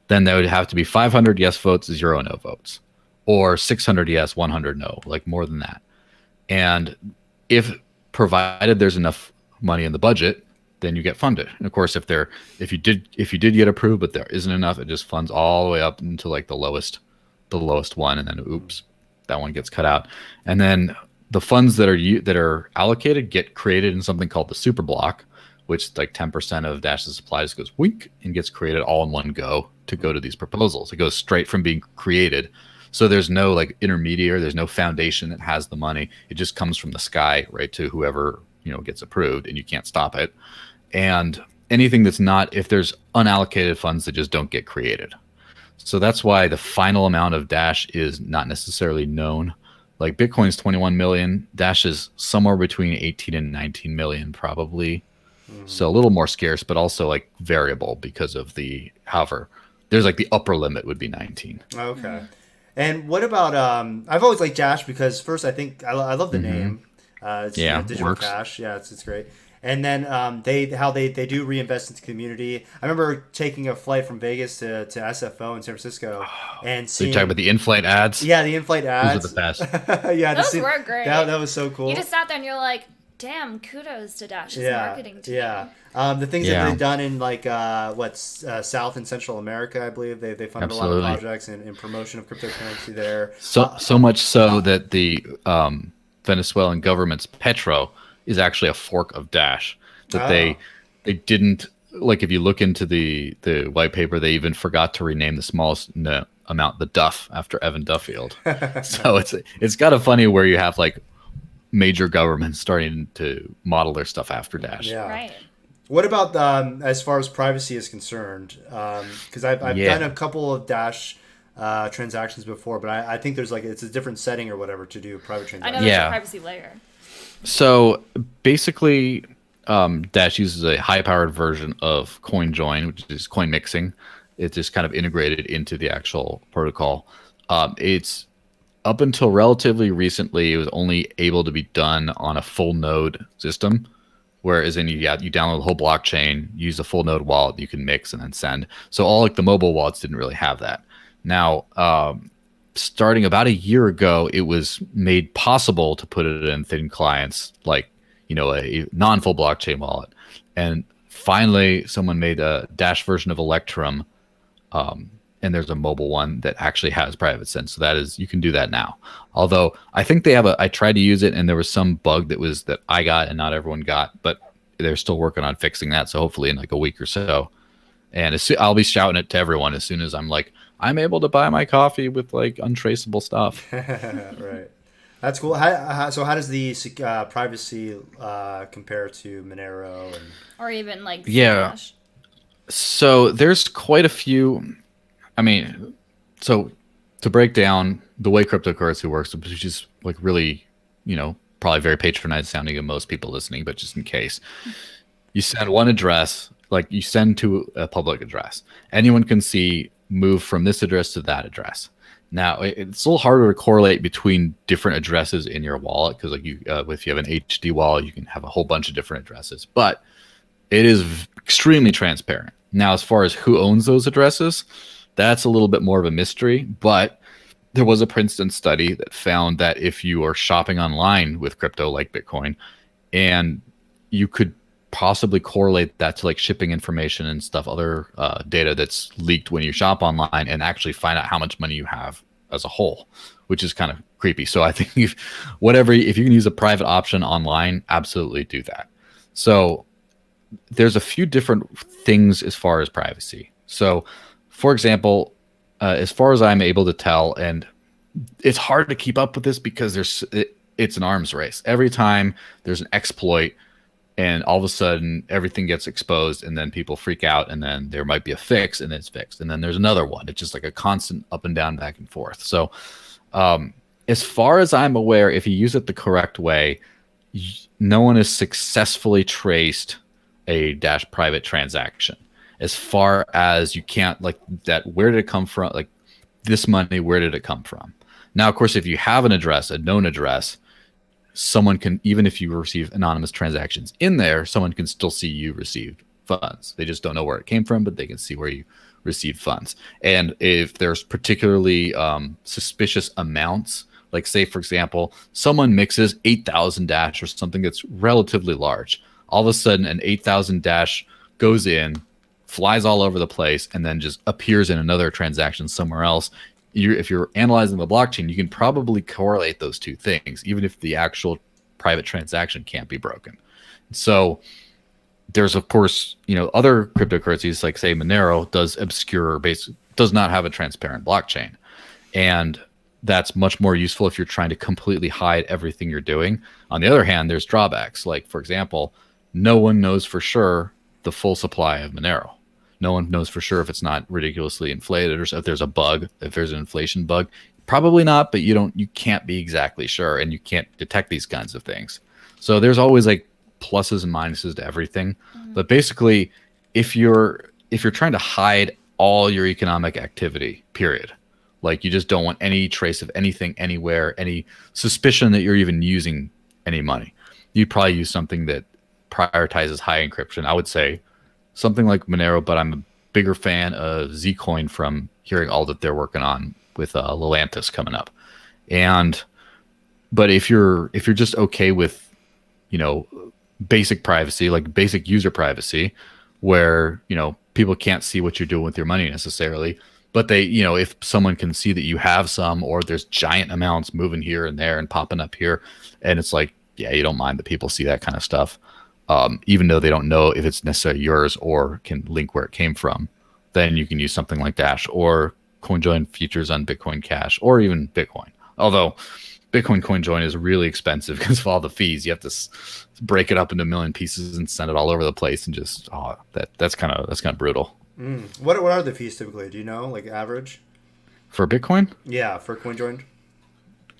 then there would have to be 500 yes votes, 0 no votes, or 600 yes, 100 no, like more than that. And if provided there's enough money in the budget, then you get funded. And of course, if you did get approved, but there isn't enough, it just funds all the way up into like the lowest one, and then oops, that one gets cut out. And then the funds that are allocated get created in something called the super block, which like 10% of Dash's supply just goes wink and gets created all in one go to go to these proposals. It goes straight from being created. So there's no like intermediary, there's no foundation that has the money. It just comes from the sky right to whoever, gets approved, and you can't stop it. And anything that's not, if there's unallocated funds that just don't get created. So that's why the final amount of Dash is not necessarily known. Like Bitcoin's 21 million, Dash is somewhere between 18 and 19 million probably. So a little more scarce, but also like variable because of the, however, there's like the upper limit would be 19. Okay. And what about I've always liked Dash because first I think I love the name. It's Yeah, digital works. cash. Yeah, it's great. And then they do reinvest into the community. I remember taking a flight from Vegas to SFO in San Francisco and So you seeing talk about the in-flight ads? yeah the in-flight Those are ads. the best. Yeah, to Those see, were great. that was so cool. You just sat there and you're like, damn, kudos to Dash's Yeah, marketing team. yeah. The things that Yeah. they've done in like South and Central America, I believe they funded a lot Absolutely. of projects in promotion of cryptocurrency there. So much so that the Venezuelan government's Petro is actually a fork of Dash. That Oh. they didn't, like, if you look into the white paper, they even forgot to rename the smallest amount, the Duff, after Evan Duffield. So it's kind of funny where you have like major governments starting to model their stuff after Dash. Yeah. Right. What about as far as privacy is concerned? Because I've Yeah. done a couple of Dash transactions before, but I think there's like it's a different setting or whatever to do private I know transactions. there's Yeah. a privacy layer. So basically, Dash uses a high-powered version of CoinJoin, which is coin mixing. It's just kind of integrated into the actual protocol. It's up until relatively recently, it was only able to be done on a full node system. Whereas you download the whole blockchain, use a full node wallet, you can mix and then send. So all like the mobile wallets didn't really have that. Now, starting about a year ago, it was made possible to put it in thin clients, like, a non-full blockchain wallet. And finally, someone made a Dash version of Electrum, and there's a mobile one that actually has private send. So you can do that now. Although I think they have I tried to use it and there was some bug that I got and not everyone got, but they're still working on fixing that. So hopefully in like a week or so. And I'll be shouting it to everyone as soon as I'm able to buy my coffee with like untraceable stuff. Right. That's cool. So how does the privacy compare to Monero? And Or even like Yeah. Zcash. So there's quite a few. I mean, so to break down the way cryptocurrency works, which is like really, probably very patronizing sounding to most people listening, but just in case, you send one address, like you send to a public address. Anyone can see move from this address to that address. Now it's a little harder to correlate between different addresses in your wallet because, like if you have an HD wallet, you can have a whole bunch of different addresses, but it is extremely transparent. Now, as far as who owns those addresses, that's a little bit more of a mystery, but there was a Princeton study that found that if you are shopping online with crypto like Bitcoin, and you could possibly correlate that to like shipping information and stuff, other data that's leaked when you shop online, and actually find out how much money you have as a whole, which is kind of creepy. So I think if you can use a private option online, absolutely do that. So there's a few different things as far as privacy. So, for example, as far as I'm able to tell, and it's hard to keep up with this because it's an arms race. Every time there's an exploit, and all of a sudden everything gets exposed, and then people freak out, and then there might be a fix, and then it's fixed, and then there's another one. It's just like a constant up and down, back and forth. So, as far as I'm aware, if you use it the correct way, no one has successfully traced a Dash private transaction. As far as you can't, like, that, where did it come from? Like, this money, where did it come from? Now, of course, if you have an address, a known address, someone can, even if you receive anonymous transactions in there, someone can still see you received funds. They just don't know where it came from, but they can see where you received funds. And if there's particularly suspicious amounts, like say, for example, someone mixes 8,000 Dash or something that's relatively large. All of a sudden, an 8,000 Dash goes in, flies all over the place, and then just appears in another transaction somewhere else. If you're analyzing the blockchain, you can probably correlate those two things, even if the actual private transaction can't be broken. So there's, of course, other cryptocurrencies, like say Monero does not have a transparent blockchain. And that's much more useful if you're trying to completely hide everything you're doing. On the other hand, there's drawbacks. Like, for example, no one knows for sure the full supply of Monero. No one knows for sure if it's not ridiculously inflated, or if there's a bug, if there's an inflation bug. Probably not, but you can't be exactly sure, and you can't detect these kinds of things. So there's always like pluses and minuses to everything. But basically, if you're trying to hide all your economic activity, period, like you just don't want any trace of anything anywhere, any suspicion that you're even using any money, you'd probably use something that prioritizes high encryption. I would say something like Monero, but I'm a bigger fan of Zcoin from hearing all that they're working on with Lelantis coming up. And but if you're just okay with, you know, basic privacy, like basic user privacy, where, you know, people can't see what you're doing with your money necessarily, but they, you know, if someone can see that you have some, or there's giant amounts moving here and there and popping up here, and it's like, yeah, you don't mind that people see that kind of stuff, even though they don't know if it's necessarily yours or can link where it came from, then you can use something like Dash or CoinJoin features on Bitcoin Cash or even Bitcoin. Although Bitcoin CoinJoin is really expensive because of all the fees. You have to break it up into a million pieces and send it all over the place, and just that's kind of brutal. What are the fees typically? Do you know, like average? For Bitcoin? Yeah, for CoinJoin.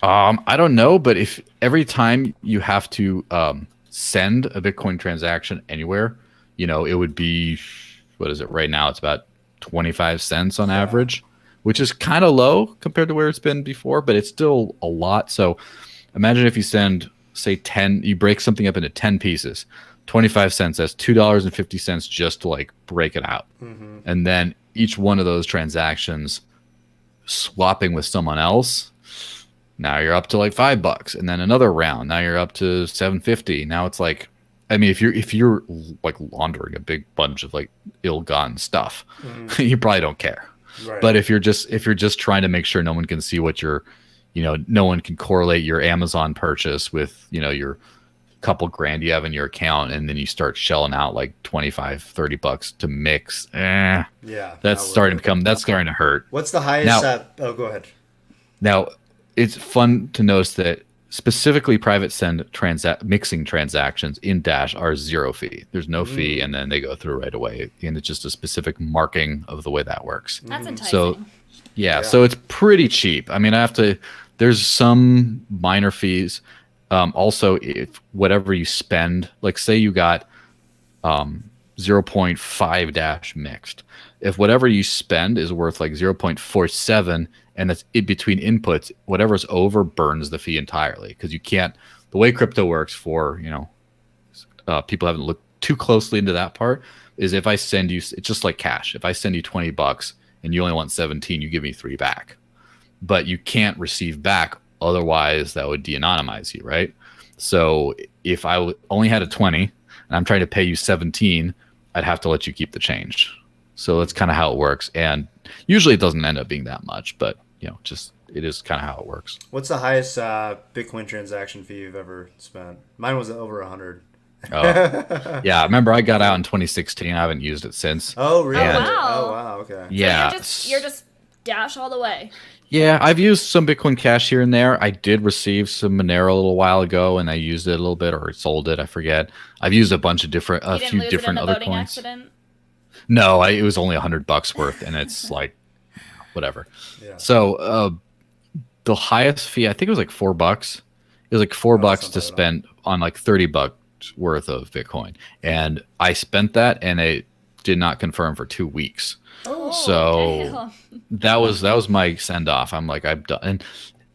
I don't know, but if every time you have to send a Bitcoin transaction anywhere, you know, it would be, what is it right now? It's about 25 cents on average, which is kind of low compared to where it's been before, but it's still a lot. So imagine if you send, say, 10, you break something up into 10 pieces, 25 cents, that's $2.50 just to like break it out. And then each one of those transactions swapping with someone else, now you're up to like $5, and then another round, now you're up to $7.50. Now it's like, I mean, if you're like laundering a big bunch of like ill-gotten stuff, you probably don't care. Right. But if you're just trying to make sure no one can see what you're, you know, no one can correlate your Amazon purchase with, you know, your couple grand you have in your account, and then you start shelling out like $25-$30 to mix. That's starting to hurt. What's the highest? Go ahead. Now, it's fun to notice that specifically private send mixing transactions in Dash are zero fee. There's no fee, and then they go through right away, and it's just a specific marking of the way that works. That's enticing. So so it's pretty cheap. I mean, there's some minor fees. Also, if whatever you spend, like say you got 0.5 Dash mixed, if whatever you spend is worth like 0.47, and that's in between inputs, whatever's over burns the fee entirely, because you can't, the way crypto works for, you know, people haven't looked too closely into that part, is if I send you, it's just like cash. If I send you $20 and you only want 17, you give me 3 back, but you can't receive back. Otherwise that would de-anonymize you, right? So if I only had a 20 and I'm trying to pay you 17, I'd have to let you keep the change. So that's kind of how it works. And usually it doesn't end up being that much, but you know, just it is kind of how it works. What's the highest Bitcoin transaction fee you've ever spent? Mine was over 100. Yeah, I remember I got out in 2016. I haven't used it since. Oh, really? And, wow. Oh, wow. Okay. Yeah. So you're just Dash all the way. Yeah, I've used some Bitcoin Cash here and there. I did receive some Monero a little while ago, and I used it a little bit, or sold it. I forget. I've used a bunch of different, a few different other coins. Accident? No, it was only $100 worth, and it's like whatever. Yeah. So the highest fee, I think it was like $4. It was like $4 to spend on like $30 worth of Bitcoin, and I spent that, and it did not confirm for 2 weeks. Oh, so that was my send off. I'm like, I'm done. And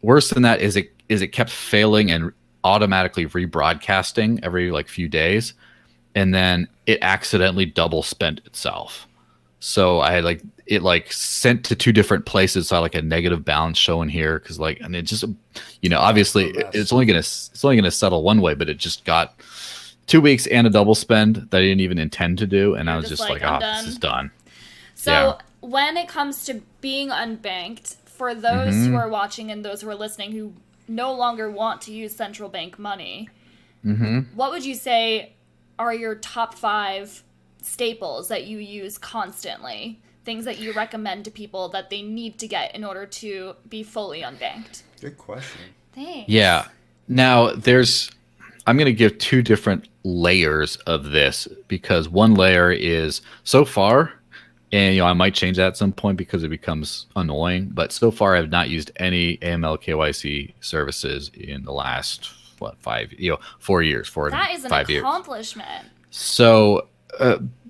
worse than that is it kept failing and automatically rebroadcasting every like few days, and then it accidentally double spent itself. So I had like it like sent to 2 different places. So I had like a negative balance showing here, because like, and it just, you know, obviously it's only gonna settle one way, but it just got 2 weeks and a double spend that I didn't even intend to do, and I was just like, this is done. So when it comes to being unbanked, for those who are watching and those who are listening who no longer want to use central bank money, what would you say are your top 5 staples that you use constantly? Things that you recommend to people that they need to get in order to be fully unbanked? Good question. Thanks. Yeah. Now I'm going to give 2 different layers of this, because one layer is, so far, And I might change that at some point because it becomes annoying. But so far, I've not used any AML KYC services in the last 4 years, That is an 5 years. accomplishment. So,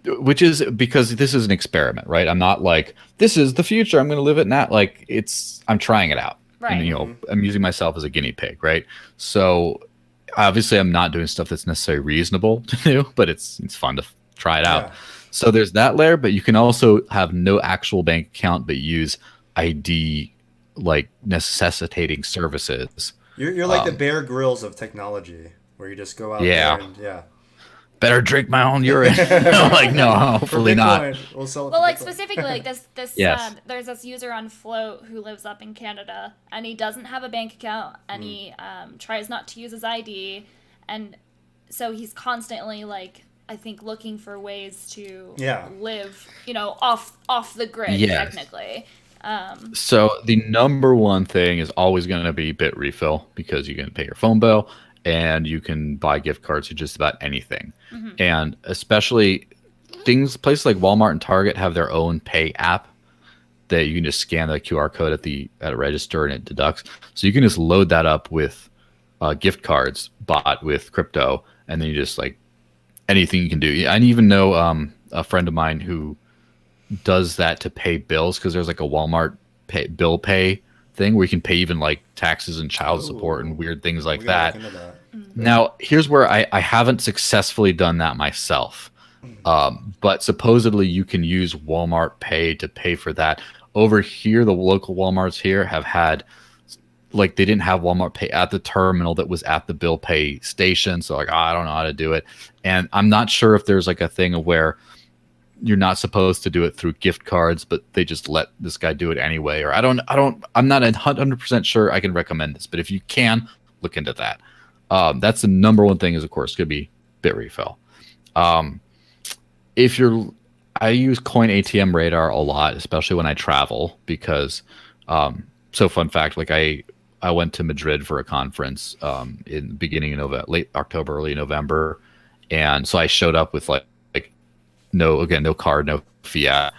which is because this is an experiment, right? I'm not like this is the future. I'm going to live it now. Like I'm trying it out, right? And I'm using myself as a guinea pig, right? So obviously, I'm not doing stuff that's necessarily reasonable to do, but it's fun to try it out. So there's that layer, but you can also have no actual bank account, but use ID like necessitating services. You're like the Bear Grylls of technology, where you just go out there and better drink my own urine. No, hopefully not. We'll sell it. Well, like specifically, like this yes. There's this user on Float who lives up in Canada, and he doesn't have a bank account, and he tries not to use his ID, and so he's constantly like, I think, looking for ways to live, off the grid, technically. So the number one thing is always going to be bit refill, because you can pay your phone bill and you can buy gift cards to just about anything. Mm-hmm. And especially places like Walmart and Target have their own pay app that you can just scan the QR code at a register and it deducts. So you can just load that up with gift cards bought with crypto, and then you just like anything you can do. I even know a friend of mine who does that to pay bills, because there's like a Walmart bill pay thing where you can pay even like taxes and child support and weird things like that. Now, here's where I haven't successfully done that myself. But supposedly you can use Walmart Pay to pay for that. Over here, the local Walmarts here have had, like, they didn't have Walmart Pay at the terminal that was at the bill pay station. So like, I don't know how to do it. And I'm not sure if there's like a thing of where you're not supposed to do it through gift cards, but they just let this guy do it anyway. Or I'm not 100% sure I can recommend this, but if you can, look into that. That's the number one thing is, of course, could be bit refill. I use Coin ATM Radar a lot, especially when I travel, because, so fun fact, like I went to Madrid for a conference in the beginning of late October, early November. And so I showed up with like no card, no fiat,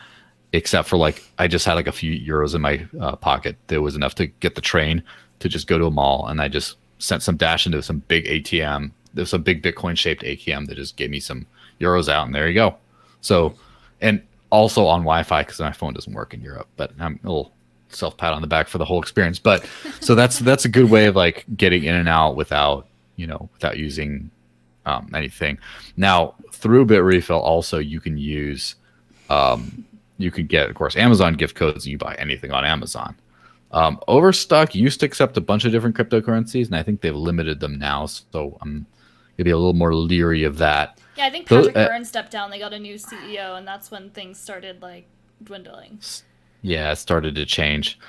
except for like, I just had like a few euros in my pocket. That was enough to get the train to just go to a mall. And I just sent some dash into some big ATM. There's some big Bitcoin shaped ATM that just gave me some euros out, and there you go. So, and also on Wi-Fi, because my phone doesn't work in Europe, but I'm a little self pat on the back for the whole experience. But so that's a good way of like getting in and out without using anything. Now through Bitrefill also you can use you could get, of course, Amazon gift codes, and you buy anything on Amazon. Overstock used to accept a bunch of different cryptocurrencies, and I think they've limited them now, so I'm gonna be a little more leery of that. Yeah, I think Patrick Byrne stepped down. They got a new CEO, and that's when things started like dwindling. Yeah, it started to change.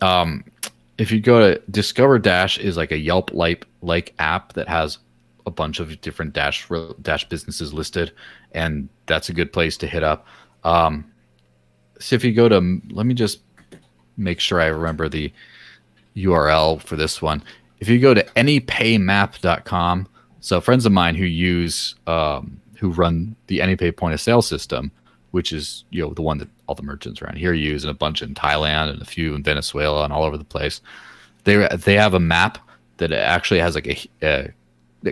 If you go to Discover Dash, is like a Yelp like app that has a bunch of different Dash businesses listed, and that's a good place to hit up. So if you go to, let me just make sure I remember the URL for this one. If you go to anypaymap.com, so friends of mine who run the AnyPay point of sale system, which is the one that all the merchants around here use, and a bunch in Thailand and a few in Venezuela and all over the place. They have a map that actually has like that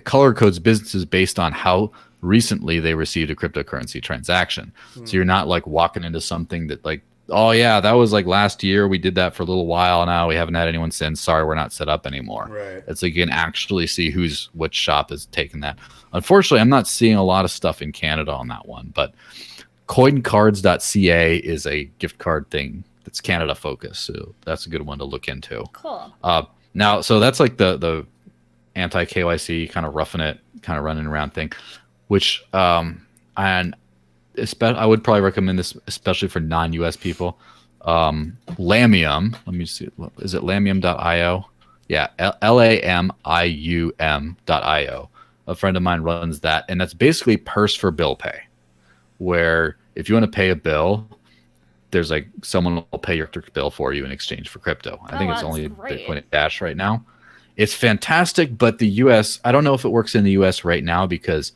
color codes businesses based on how recently they received a cryptocurrency transaction. So you're not like walking into something that like, oh yeah, that was like last year, we did that for a little while, now we haven't had anyone since, sorry, we're not set up anymore. Right. It's like you can actually see which shop is taking that. Unfortunately, I'm not seeing a lot of stuff in Canada on that one, but coincards.ca is a gift card thing that's Canada focused, so that's a good one to look into. Cool. Now, so that's like the anti KYC kind of roughing it, kind of running around thing, which and I would probably recommend this, especially for non-US people. Lamium, let me see, is it lamium.io? Yeah, lamium.io. A friend of mine runs that, and that's basically Purse for bill pay, where if you want to pay a bill, there's like someone will pay your bill for you in exchange for crypto. I think it's only Bitcoin Dash right now. It's fantastic, but the US, I don't know if it works in the US right now, because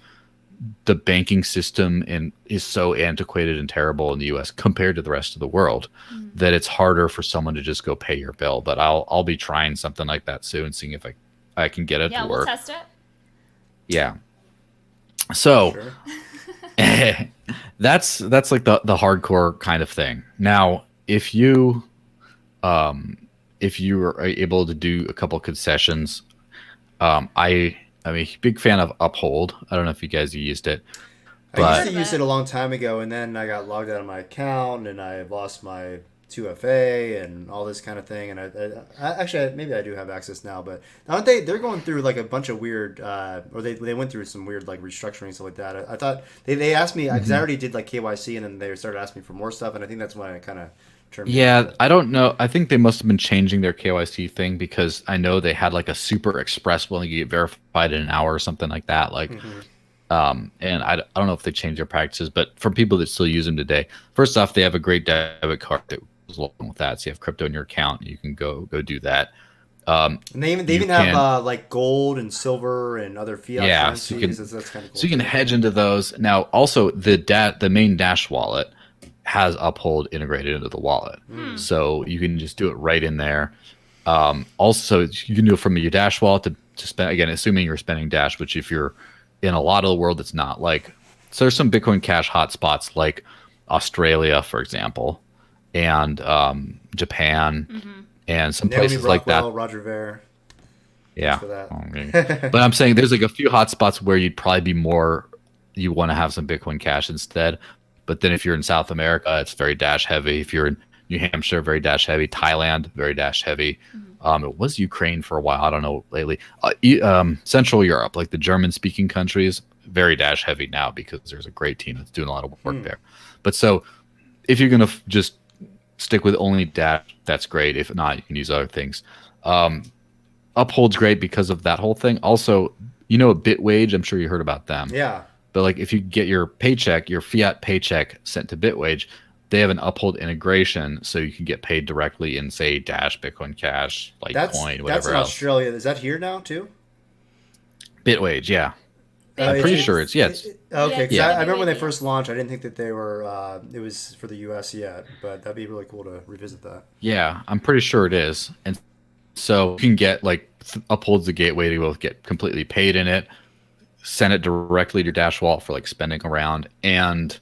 the banking system is so antiquated and terrible in the US compared to the rest of the world that it's harder for someone to just go pay your bill. But I'll be trying something like that soon, seeing if I can get it to Yeah, we'll work. test it. Yeah. So Sure. that's like the hardcore kind of thing. Now, if you are able to do a couple concessions, I'm a big fan of Uphold. I don't know if you guys used it, I used but to Heard of use it it. a long time ago, and then I got logged out of my account, and I lost my 2FA and all this kind of thing. And actually maybe I do have access now, but aren't they? They're going through like a bunch of weird, or they went through some weird like restructuring and stuff like that. I thought they asked me because I already did like KYC, and then they started asking me for more stuff, and I think that's when I kind of terminated yeah, it. I don't know. I think they must have been changing their KYC thing because I know they had like a super express one you get verified in an hour or something like that. Like, Hmm. and I don't know if they changed their practices, but for people that still use them today, first off, they have a great debit card that goes along with that. So you have crypto in your account, you can go do that. And they You even have can, like gold and silver and other fiat yeah, so currencies. That's kind of cool you can too. hedge into those. Now, also the main Dash wallet has Uphold integrated into the wallet, Mm. so you can just do it right in there. Also, you can do it from your Dash wallet to spend, again, assuming you're spending Dash, which if you're in a lot of the world, it's not like. So there's some Bitcoin Cash hotspots like Australia, for example, and Japan, and some Naomi places like that. Brockwell, Roger Ver. Thanks Yeah. for that. Okay. But I'm saying there's like a few hotspots where you'd probably be more, you want to have some Bitcoin Cash instead. But then if you're in South America, it's very Dash heavy. If you're in New Hampshire, very Dash heavy. Thailand, very Dash heavy. It was Ukraine for a while. I don't know lately. Central Europe, like the German speaking countries, very Dash heavy now because there's a great team that's doing a lot of work Hmm. there. But so if you're going to just stick with only Dash, that's great. If not, you can use other things. Uphold's great because of that whole thing. Also, Bitwage, I'm sure you heard about them. Yeah. But like if you get your paycheck, your fiat paycheck sent to Bitwage, they have an Uphold integration so you can get paid directly in say Dash, Bitcoin Cash, Litecoin, That's whatever in else. Australia. Is that here now too? Bitwage, yeah. I'm It pretty is. sure Bitwages? it's yeah, it's Okay, Yeah, because it's yeah. I remember when they first BYD. launched, I didn't think that they were. It was for the U.S. yet, but that'd be really cool to revisit that. Yeah, I'm pretty sure it is. And so you can get like Uphold's the gateway to both get completely paid in it, send it directly to your Dash wallet for like spending around and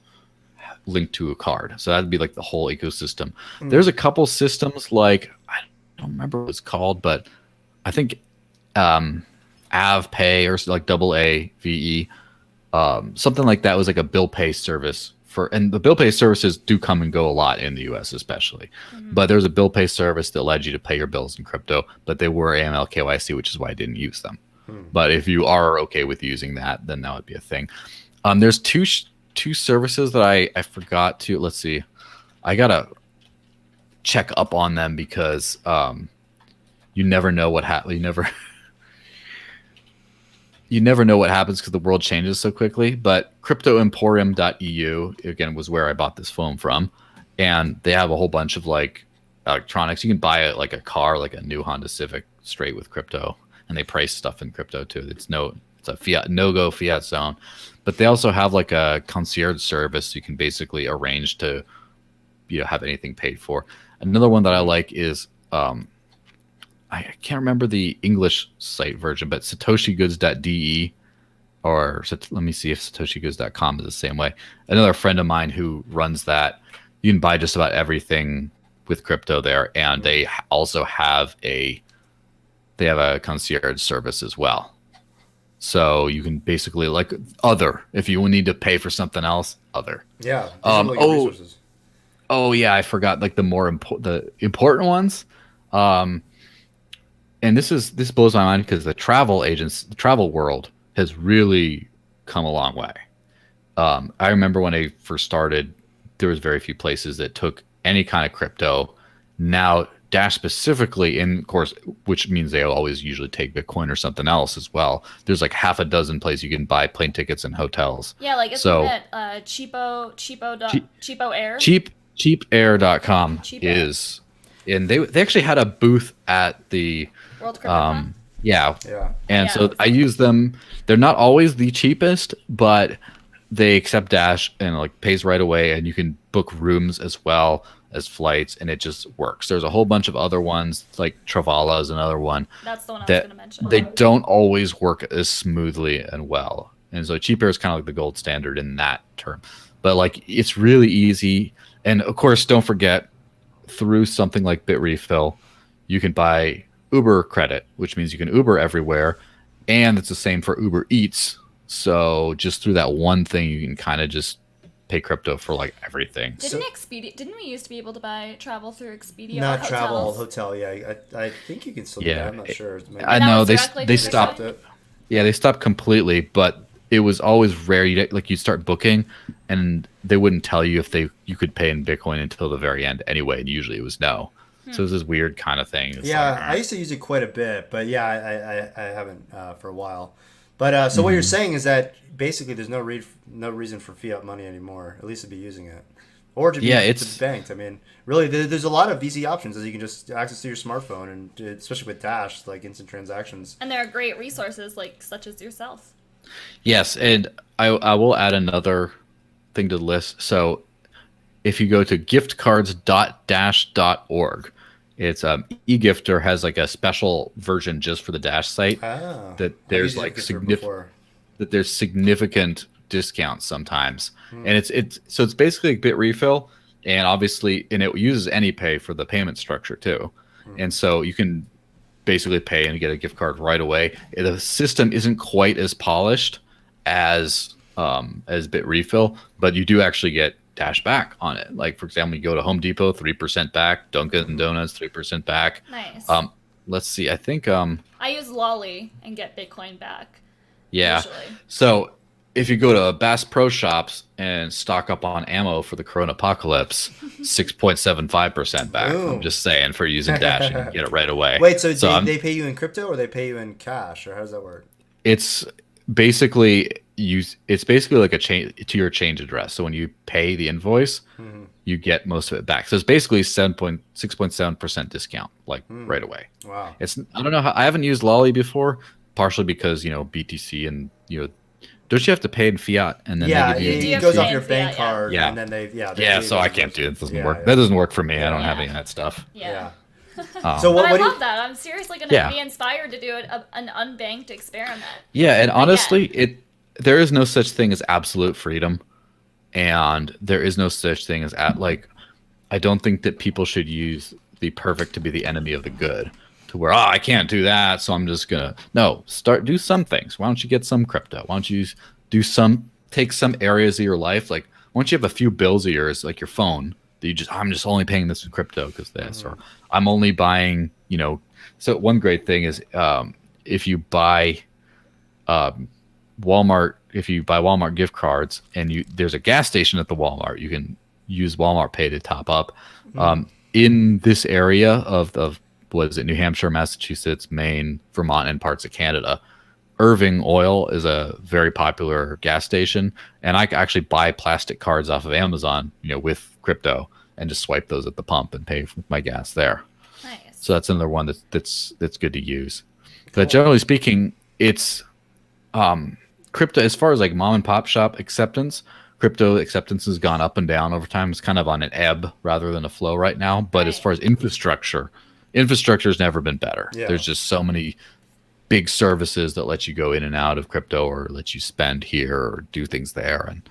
linked to a card. So that'd be like the whole ecosystem. Hmm. There's a couple systems like I don't remember what it's called, but I think AvPay or like double AVE, something like that was like a bill pay service for, and the bill pay services do come and go a lot in the US especially. But there's a bill pay service that allowed you to pay your bills in crypto, but they were AML KYC, which is why I didn't use them. Hmm. But if you are okay with using that, then that would be a thing. There's two services that I forgot to. Let's see. I gotta check up on them because you never know what happens. You never know what happens because the world changes so quickly. But cryptoemporium.eu again was where I bought this phone from, and they have a whole bunch of like electronics. You can buy it like a car, like a new Honda Civic, straight with crypto, and they price stuff in crypto too. It's a fiat no go fiat zone, but they also have like a concierge service. You can basically arrange to have anything paid for. Another one that I like is I can't remember the English site version, but satoshigoods.de or let me see if satoshigoods.com is the same way. Another friend of mine who runs that, you can buy just about everything with crypto there, and they also have a concierge service as well. So you can basically like other if you need to pay for something else, other. Yeah, these are really good Oh, resources. yeah, I forgot like the important ones. And this blows my mind because the travel world has really come a long way. I remember when I first started, there was very few places that took any kind of crypto. Now Dash specifically, and of course, which means they always usually take Bitcoin or something else as well. There's like half a dozen places you can buy plane tickets and hotels. Yeah, like isn't So it cheapo air? cheapair.com Cheap air. is, and they actually had a booth at the World Crypto Con? Yeah. Yeah. And Yeah. so I use them. They're not always the cheapest, but they accept Dash and like pays right away, and you can book rooms as well as flights, and it just works. There's a whole bunch of other ones, like Travala is another one That's the one I was that going to mention. they don't always work as smoothly and well. And so cheaper is kind of like the gold standard in that term. But like it's really easy. And of course, don't forget through something like Bitrefill, you can buy Uber credit, which means you can Uber everywhere. And it's the same for Uber Eats. So just through that one thing, you can kind of just pay crypto for like everything. Didn't we used to be able to buy travel through Expedia or Not hotels? travel, hotel. Yeah, I think you can still do Yeah. that. I'm not sure. Maybe. I that know was they directly they to the stopped. site? Yeah, they stopped completely, but it was always rare. You start booking, and they wouldn't tell you if you could pay in Bitcoin until the very end anyway. And usually it was no. So it was this weird kind of thing. It's Yeah, like, I used to use it quite a bit, but yeah, I haven't for a while. But so what you're saying is that basically there's no reason for fiat money anymore, at least to be using it, or to be it's banked. I mean, really, there's a lot of easy options that you can just access to your smartphone, and especially with Dash, like instant transactions. And there are great resources like such as yourself. yes, and I will add another thing to the list. So if you go to giftcards.dash.org, it's eGifter has like a special version just for the Dash site Ah, that I've there's used like Gifter before. significant discounts sometimes, and it's basically a bit refill, and obviously, and it uses AnyPay for the payment structure too, and so you can basically pay and get a gift card right away. The system isn't quite as polished as bit refill, but you do actually get Dash back on it. Like for example, you go to Home Depot, 3% back, Dunkin' Donuts, 3% back. Nice. Let's see, I think I use Lolly and get Bitcoin back. yeah. Usually. So if you go to Bass Pro Shops and stock up on ammo for the Corona Apocalypse, 6.75% back. Boom. I'm just saying for using Dash, you can get it right away. Wait, so I'm- they pay you in crypto or they pay you in cash, or how does that work? it's basically it's basically like a change to your change address. So when you pay the invoice, you get most of it back. So it's basically 6.7% discount, like right away. Wow. It's I don't know how I haven't used Lolly before, partially because BTC and don't you have to pay in fiat and then Yeah, they give do it have goes to off pay your in bank fiat, yeah. card, Yeah. and then they yeah, pay so you I those can't do it. It doesn't Yeah, work. yeah. That doesn't work for me. I don't Yeah. have any of that stuff. Yeah. So But I what do love you? that. I'm seriously going to Yeah. be inspired to do an unbanked experiment. Yeah, and honestly, there is no such thing as absolute freedom, and there is no such thing as I don't think that people should use the perfect to be the enemy of the good. To where I can't do that, so I'm just gonna do some things. Why don't you get some crypto? Why don't you take some areas of your life, like why don't you have a few bills of yours, like your phone, that I'm just only paying this with crypto because this, or I'm only buying. So one great thing is if you buy Walmart, if you buy Walmart gift cards and there's a gas station at the Walmart, you can use Walmart Pay to top up. In this area of what is it, New Hampshire, Massachusetts, Maine, Vermont, and parts of Canada, Irving Oil is a very popular gas station, and I actually buy plastic cards off of Amazon, with crypto, and just swipe those at the pump and pay for my gas there. Nice. So that's another one that's good to use. But generally speaking, it's crypto, as far as like mom and pop shop acceptance, crypto acceptance has gone up and down over time. It's kind of on an ebb rather than a flow right now. But as Right. far as infrastructure has never been better. Yeah. There's just so many big services that let you go in and out of crypto or let you spend here or do things there. And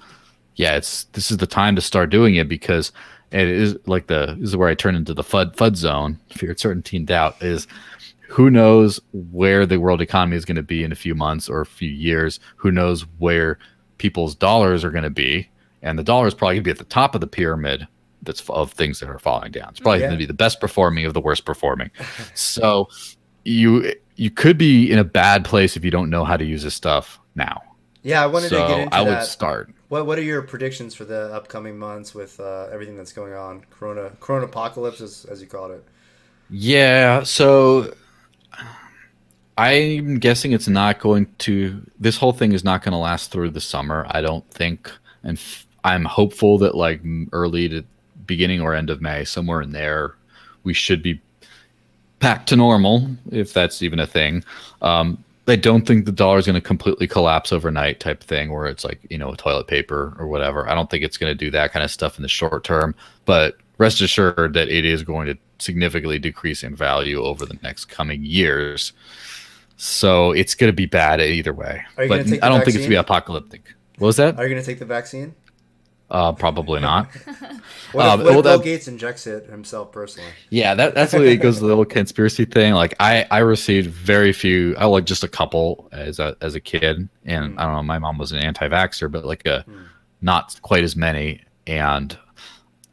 yeah, this is the time to start doing it, because it is like this is where I turn into the FUD zone. Fear, certainty, and doubt is who knows where the world economy is going to be in a few months or a few years. Who knows where people's dollars are going to be, and the dollar is probably going to be at the top of the pyramid of things that are falling down. It's probably going to be the best performing of the worst performing. So you could be in a bad place if you don't know how to use this stuff now. Yeah, I wanted to get into I that. would start. What are your predictions for the upcoming months with everything that's going on? Corona apocalypse, as you called it. Yeah, so I'm guessing it's not going to. This whole thing is not going to last through the summer, I don't think, and I'm hopeful that like early to beginning or end of May, somewhere in there, we should be back to normal, if that's even a thing. I don't think the dollar is going to completely collapse overnight type thing where it's like, toilet paper or whatever. I don't think it's going to do that kind of stuff in the short term, but rest assured that it is going to significantly decrease in value over the next coming years. So it's going to be bad either way. Are you But going to take I the don't think it's going to vaccine? be apocalyptic. What was that? Are you going to take the vaccine? Probably not. What if Bill Gates injects it himself personally? Yeah, that's what it goes to the little conspiracy thing. Like I received very few, I like just a couple as a kid, and I don't know, my mom was an anti-vaxxer, but like not quite as many. And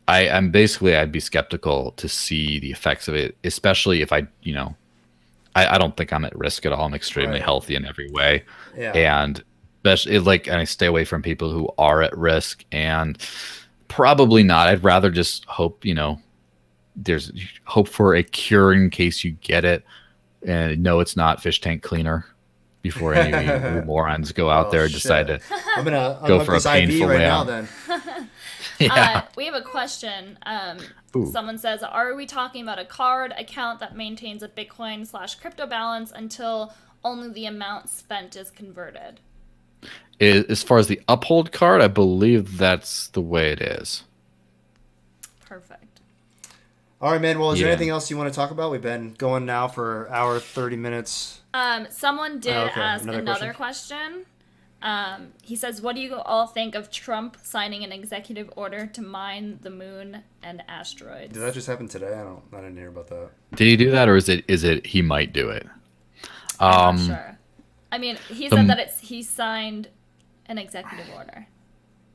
I'm basically I'd be skeptical to see the effects of it, especially if I don't think I'm at risk at all. I'm extremely Right. healthy in every way, Yeah. and especially and I stay away from people who are at risk, and probably not. I'd rather just hope there's hope for a cure in case you get it, and no, it's not fish tank cleaner before any of you morons go out Oh, there and decide shit. to I'm gonna go unlock for a this IV painful right way now. out. Then Yeah. We have a question. Ooh. Someone says, are we talking about a card account that maintains a Bitcoin/crypto balance until only the amount spent is converted? As far as the uphold card, I believe that's the way it is. Perfect. all right, man. Well, is there Yeah. anything else you want to talk about? We've been going now for an hour 30 minutes. Someone did okay. ask Another another question. He says, what do you all think of Trump signing an executive order to mine the moon and asteroids? Did that just happen today? I didn't hear about that. Did he do that, or is it he might do it? I'm not sure. I mean, he said that he signed an executive order.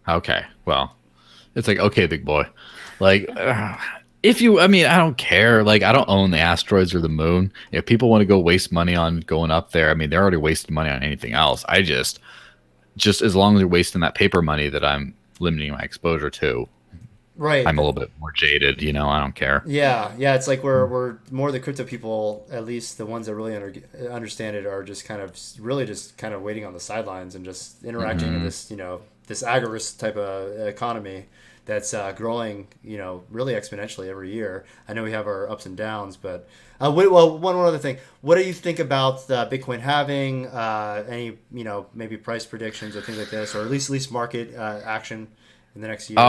Okay, well, it's like, okay, big boy, like I don't care. Like, I don't own the asteroids or the moon. If people want to go waste money on going up there, I mean, they're already wasting money on anything else. I just as long as they're wasting that paper money that I'm limiting my exposure to, Right. I'm a little bit more jaded. I don't care. Yeah. It's like we're more the crypto people, at least the ones that really understand it, are just kind of waiting on the sidelines and just interacting in this this agorist type of economy that's growing really exponentially every year. I know we have our ups and downs, but one other thing. What do you think about Bitcoin halving? Any maybe price predictions or things like this, or at least market action in the next year?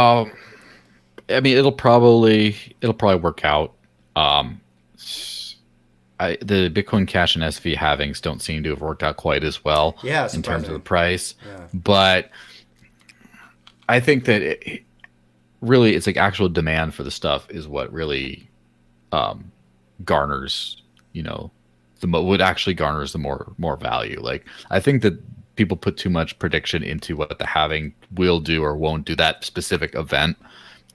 I mean, it'll probably work out. The Bitcoin Cash and SV halvings don't seem to have worked out quite as well in terms of the price. Yeah. But I think that really it's like actual demand for the stuff is what really garners, what actually garners the more value. Like, I think that people put too much prediction into what the halving will do or won't do, that specific event.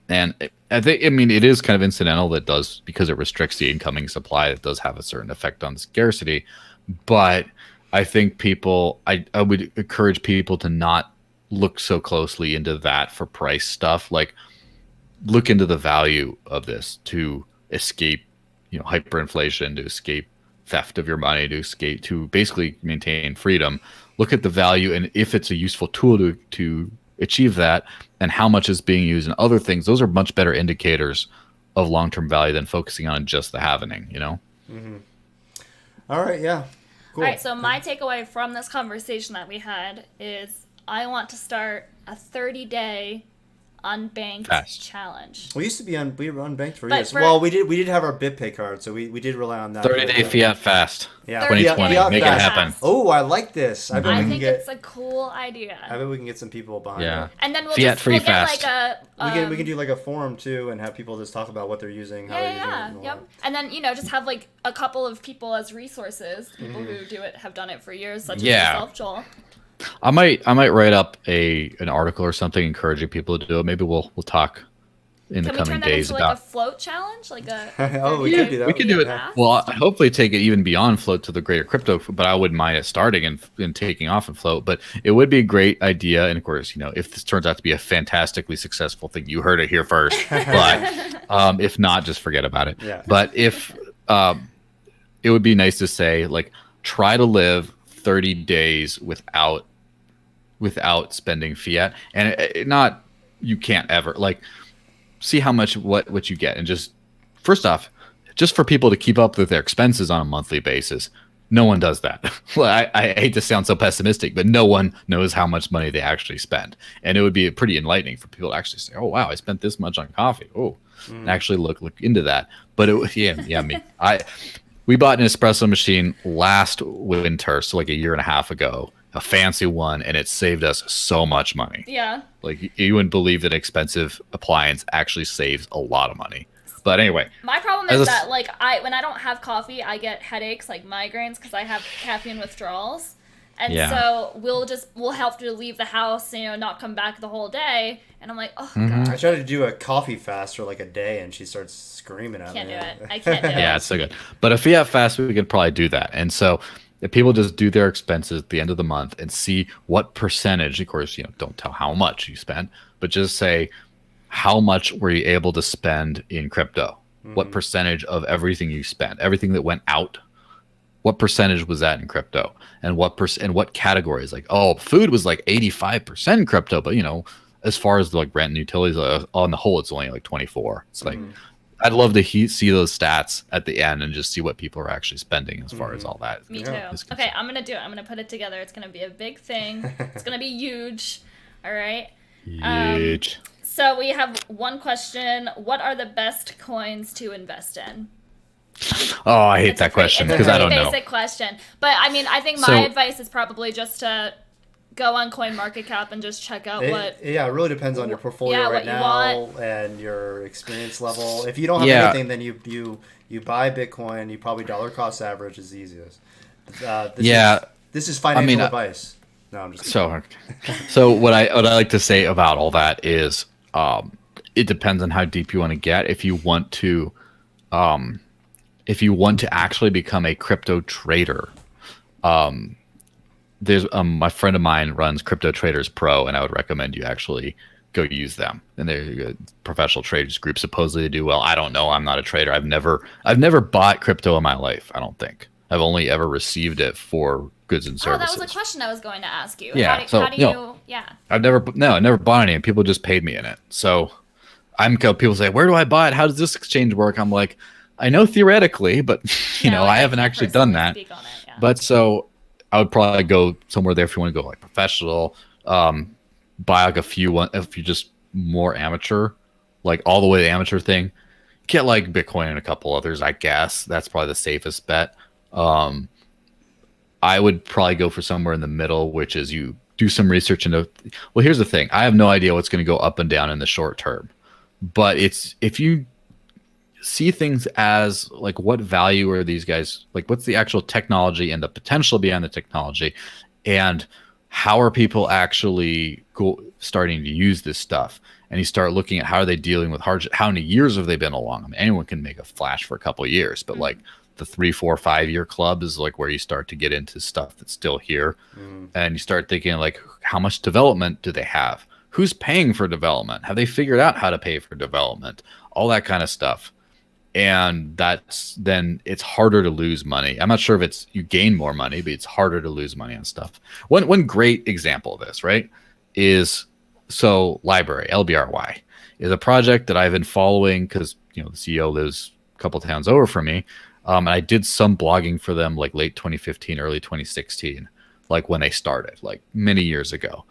And I mean, it is kind of incidental that does, because it restricts the incoming supply, it does have a certain effect on scarcity. But I think I would encourage people to not look so closely into that for price stuff. Like, look into the value of this to escape, hyperinflation, to escape theft of your money, to basically maintain freedom. Look at the value, and if it's a useful tool to achieve that, and how much is being used in other things. Those are much better indicators of long-term value than focusing on just the halvening, Mm-hmm. All right, yeah. Cool. All right, so my takeaway from this conversation that we had is I want to start a 30-day unbanked Fast. challenge. We used to be we were unbanked for But years. for- Well, we did have our BitPay card, so we did rely on that. 30-day fiat fast. Yeah, 2020. Fiat Make it fast. happen. Oh, I like this. I bet I we can think get. it's a cool idea. I bet we can get some people behind Yeah. it. And then we'll Fiat just free we'll get fast. like a We can do like a forum too, and have people just talk about what they're using, how they're using it. And all yep. And then just have like a couple of people as resources. People who do it have done it for years, such as yourself, Joel. I might write up an article or something encouraging people to do it. Maybe we'll talk in the Can we turn coming that days into about. like a float challenge, like a? Oh, we could do that. We could do it. Yeah. Well, I hopefully take it even beyond float to the greater crypto, but I wouldn't mind it starting and taking off and float. But it would be a great idea. And of course, if this turns out to be a fantastically successful thing, you heard it here first. But if not, just forget about it. Yeah. But if it would be nice to say, like, try to live 30 days without spending fiat, and you can't ever, like, see how much what you get, and just first off, just for people to keep up with their expenses on a monthly basis. No one does that. Well, I hate to sound so pessimistic, but no one knows how much money they actually spend. And it would be pretty enlightening for people to actually say, "Oh wow, I spent this much on coffee." Oh, and actually look into that. But we bought an espresso machine last winter, so like a year and a half ago, a fancy one, and it saved us so much money. Yeah. Like you wouldn't believe that expensive appliance actually saves a lot of money. But anyway, my problem is that like when I don't have coffee, I get headaches, like migraines, because I have caffeine withdrawals. And so we'll have to leave the house, not come back the whole day. And I'm like, oh god. I tried to do a coffee fast for like a day, and she starts screaming at me. Can't do it. I can't do it. Yeah, it's so good. But a fiat fast, we could probably do that. And so if people just do their expenses at the end of the month and see what percentage, of course, don't tell how much you spent, but just say how much were you able to spend in crypto? What percentage of everything you spent, everything that went out, what percentage was that in crypto? And what categories? Like, food was like 85% crypto, but as far as like rent and utilities, on the whole, it's only like 24. It's like, I'd love to see those stats at the end and just see what people are actually spending as far as all that. Me too. Okay, I'm gonna do it. I'm gonna put it together. It's gonna be a big thing. It's gonna be huge. All right. Huge. So we have one question. What are the best coins to invest in? Oh, I hate that question because I don't know. It's a basic question. But I mean, I think my advice is probably just to go on CoinMarketCap and just check out what... Yeah, it really depends on your portfolio right now and your experience level. If you don't have anything, then you buy Bitcoin. You probably dollar cost average is the easiest. This is financial advice. No, I'm just kidding. So what I like to say about all that is it depends on how deep you want to get. If you want to actually become a crypto trader, there's my friend of mine runs Crypto Traders Pro, and I would recommend you actually go use them. And they're a professional traders group. Supposedly they do well. I don't know. I'm not a trader. I've never bought crypto in my life. I don't think. I've only ever received it for goods and services. Oh, that was a question I was going to ask you. Yeah. How do you? I never bought any. People just paid me in it. So people say, where do I buy it? How does this exchange work? I'm like, I know theoretically, but I haven't actually done that. But so I would probably go somewhere there if you want to go like professional, buy like a few if you're just more amateur, like all the way to the amateur thing, get like Bitcoin and a couple others, I guess. That's probably the safest bet. I would probably go for somewhere in the middle, which is you do some research into, well, here's the thing. I have no idea what's going to go up and down in the short term, but if you see things as like, what value are these guys, like what's the actual technology and the potential behind the technology, and how are people actually starting to use this stuff? And you start looking at how are they dealing with how many years have they been along? I mean, anyone can make a flash for a couple of years, but like the 3, 4, 5 year club is like where you start to get into stuff that's still here. And you start thinking like, how much development do they have? Who's paying for development? Have they figured out how to pay for development? All that kind of stuff. And then it's harder to lose money. I'm not sure if you gain more money, but it's harder to lose money on stuff. One great example of this, right, is Library, LBRY, is a project that I've been following because the CEO lives a couple towns over from me. And I did some blogging for them like late 2015, early 2016, like when they started, like many years ago.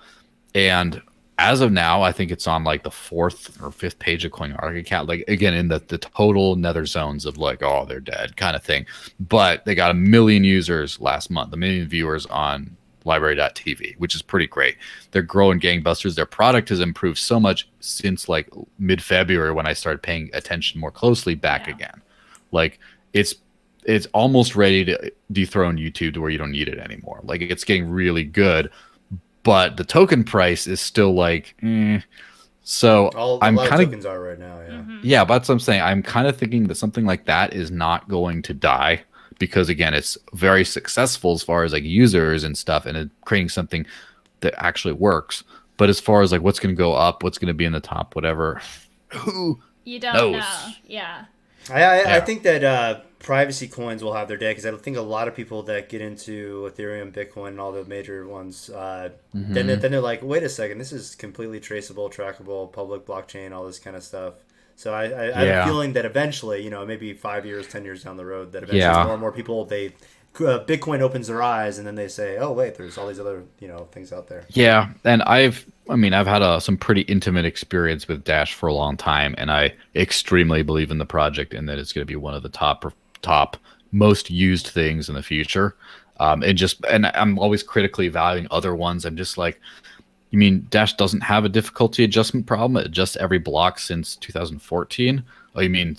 And as of now, I think it's on like the 4th or 5th page of CoinMarketCap, like again in the total nether zones of like, oh, they're dead kind of thing. But they got 1 million users last month, 1 million viewers on library.tv, which is pretty great. They're growing gangbusters. Their product has improved so much since like mid-February when I started paying attention more closely back again. Like it's almost ready to dethrone YouTube to where you don't need it anymore. Like it's getting really good, but the token price is still like, So I'm kind of tokens are right now, yeah, but that's what I'm saying. I'm kind of thinking that something like that is not going to die because again, it's very successful as far as like users and stuff, and creating something that actually works. But as far as like what's going to go up, what's going to be in the top, whatever, who you don't knows? know. Yeah. I think that privacy coins will have their day because I think a lot of people that get into Ethereum, Bitcoin, and all the major ones, then they're like, wait a second, this is completely traceable, trackable, public blockchain, all this kind of stuff. So I have a Yeah. feeling that eventually, maybe 5 years, 10 years down the road, that eventually Yeah. more and more people Bitcoin opens their eyes, and then they say, oh wait, there's all these other things out there. Yeah, and I've had some pretty intimate experience with Dash for a long time, and I extremely believe in the project and that it's going to be one of the top most used things in the future. And I'm always critically valuing other ones. I'm just like, you mean Dash doesn't have a difficulty adjustment problem? It adjusts every block since 2014. Oh, you mean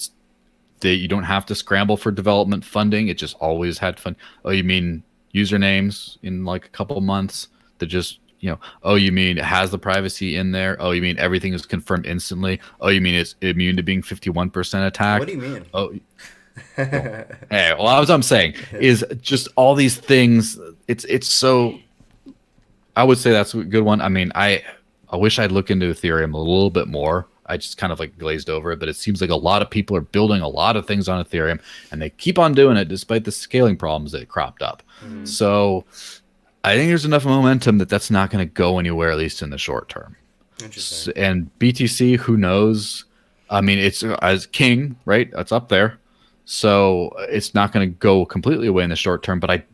that you don't have to scramble for development funding? It just always had fun. Oh, you mean usernames in like a couple of months that just, oh, you mean it has the privacy in there? Oh, you mean everything is confirmed instantly? Oh, you mean it's immune to being 51% What attacked? do you mean? Oh, well, hey, well, what I'm saying is just all these things. It's so. I would say that's a good one. I mean, I wish I'd look into Ethereum a little bit more. I just kind of like glazed over it, but it seems like a lot of people are building a lot of things on Ethereum, and they keep on doing it despite the scaling problems that cropped up. So I think there's enough momentum that that's not going to go anywhere, at least in the short term. Interesting. And BTC, who knows? I mean, it's as king, right? It's up there, so it's not going to go completely away in the short term. But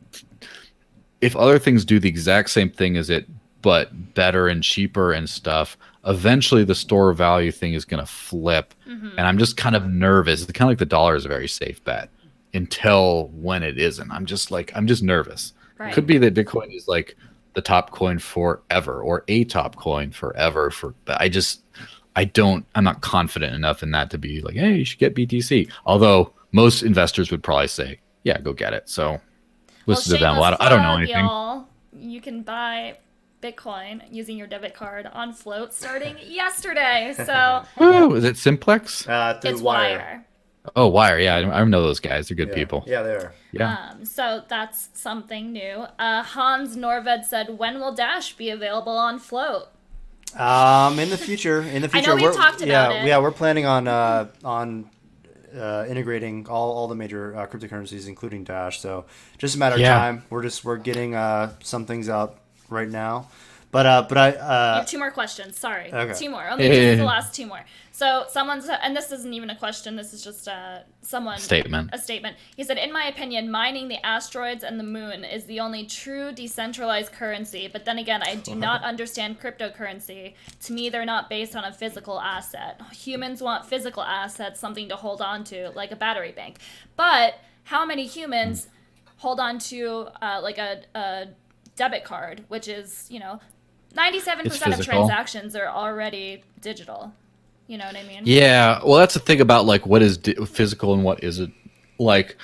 if other things do the exact same thing as it, but better and cheaper and stuff, eventually the store value thing is going to flip. And I'm just kind of nervous. It's kind of like the dollar is a very safe bet until when it isn't. I'm just nervous. Right. Could be that Bitcoin is like the top coin forever or a top coin forever. But I'm not confident enough in that to be like, hey, you should get BTC. Although most investors would probably say, yeah, go get it. So listen to them. Well, I don't know anything. Y'all, you can buy Bitcoin using your debit card on Float starting yesterday. So Oh, is it Simplex? Through it's Wire. Oh, Wire. Yeah, I know those guys. They're good people. Yeah, they are. Yeah. So that's something new. Hans Norved said, when will Dash be available on Float? In the future. I know we've talked about it. Yeah, we're planning on integrating all the major cryptocurrencies, including Dash. So just a matter of time. We're getting some things out right now. But I I have two more questions. Sorry. Okay. Two more. Only this is the last two more. So someone said, and this isn't even a question, this is just a statement. He said, in my opinion, mining the asteroids and the moon is the only true decentralized currency. But then again, I do not understand cryptocurrency. To me, they're not based on a physical asset. Humans want physical assets, something to hold on to, like a battery bank. But how many humans hold on to like a debit card, which is, 97% of transactions are already digital. You know what I mean? Yeah. Well, that's the thing about like what is physical and what isn't. Like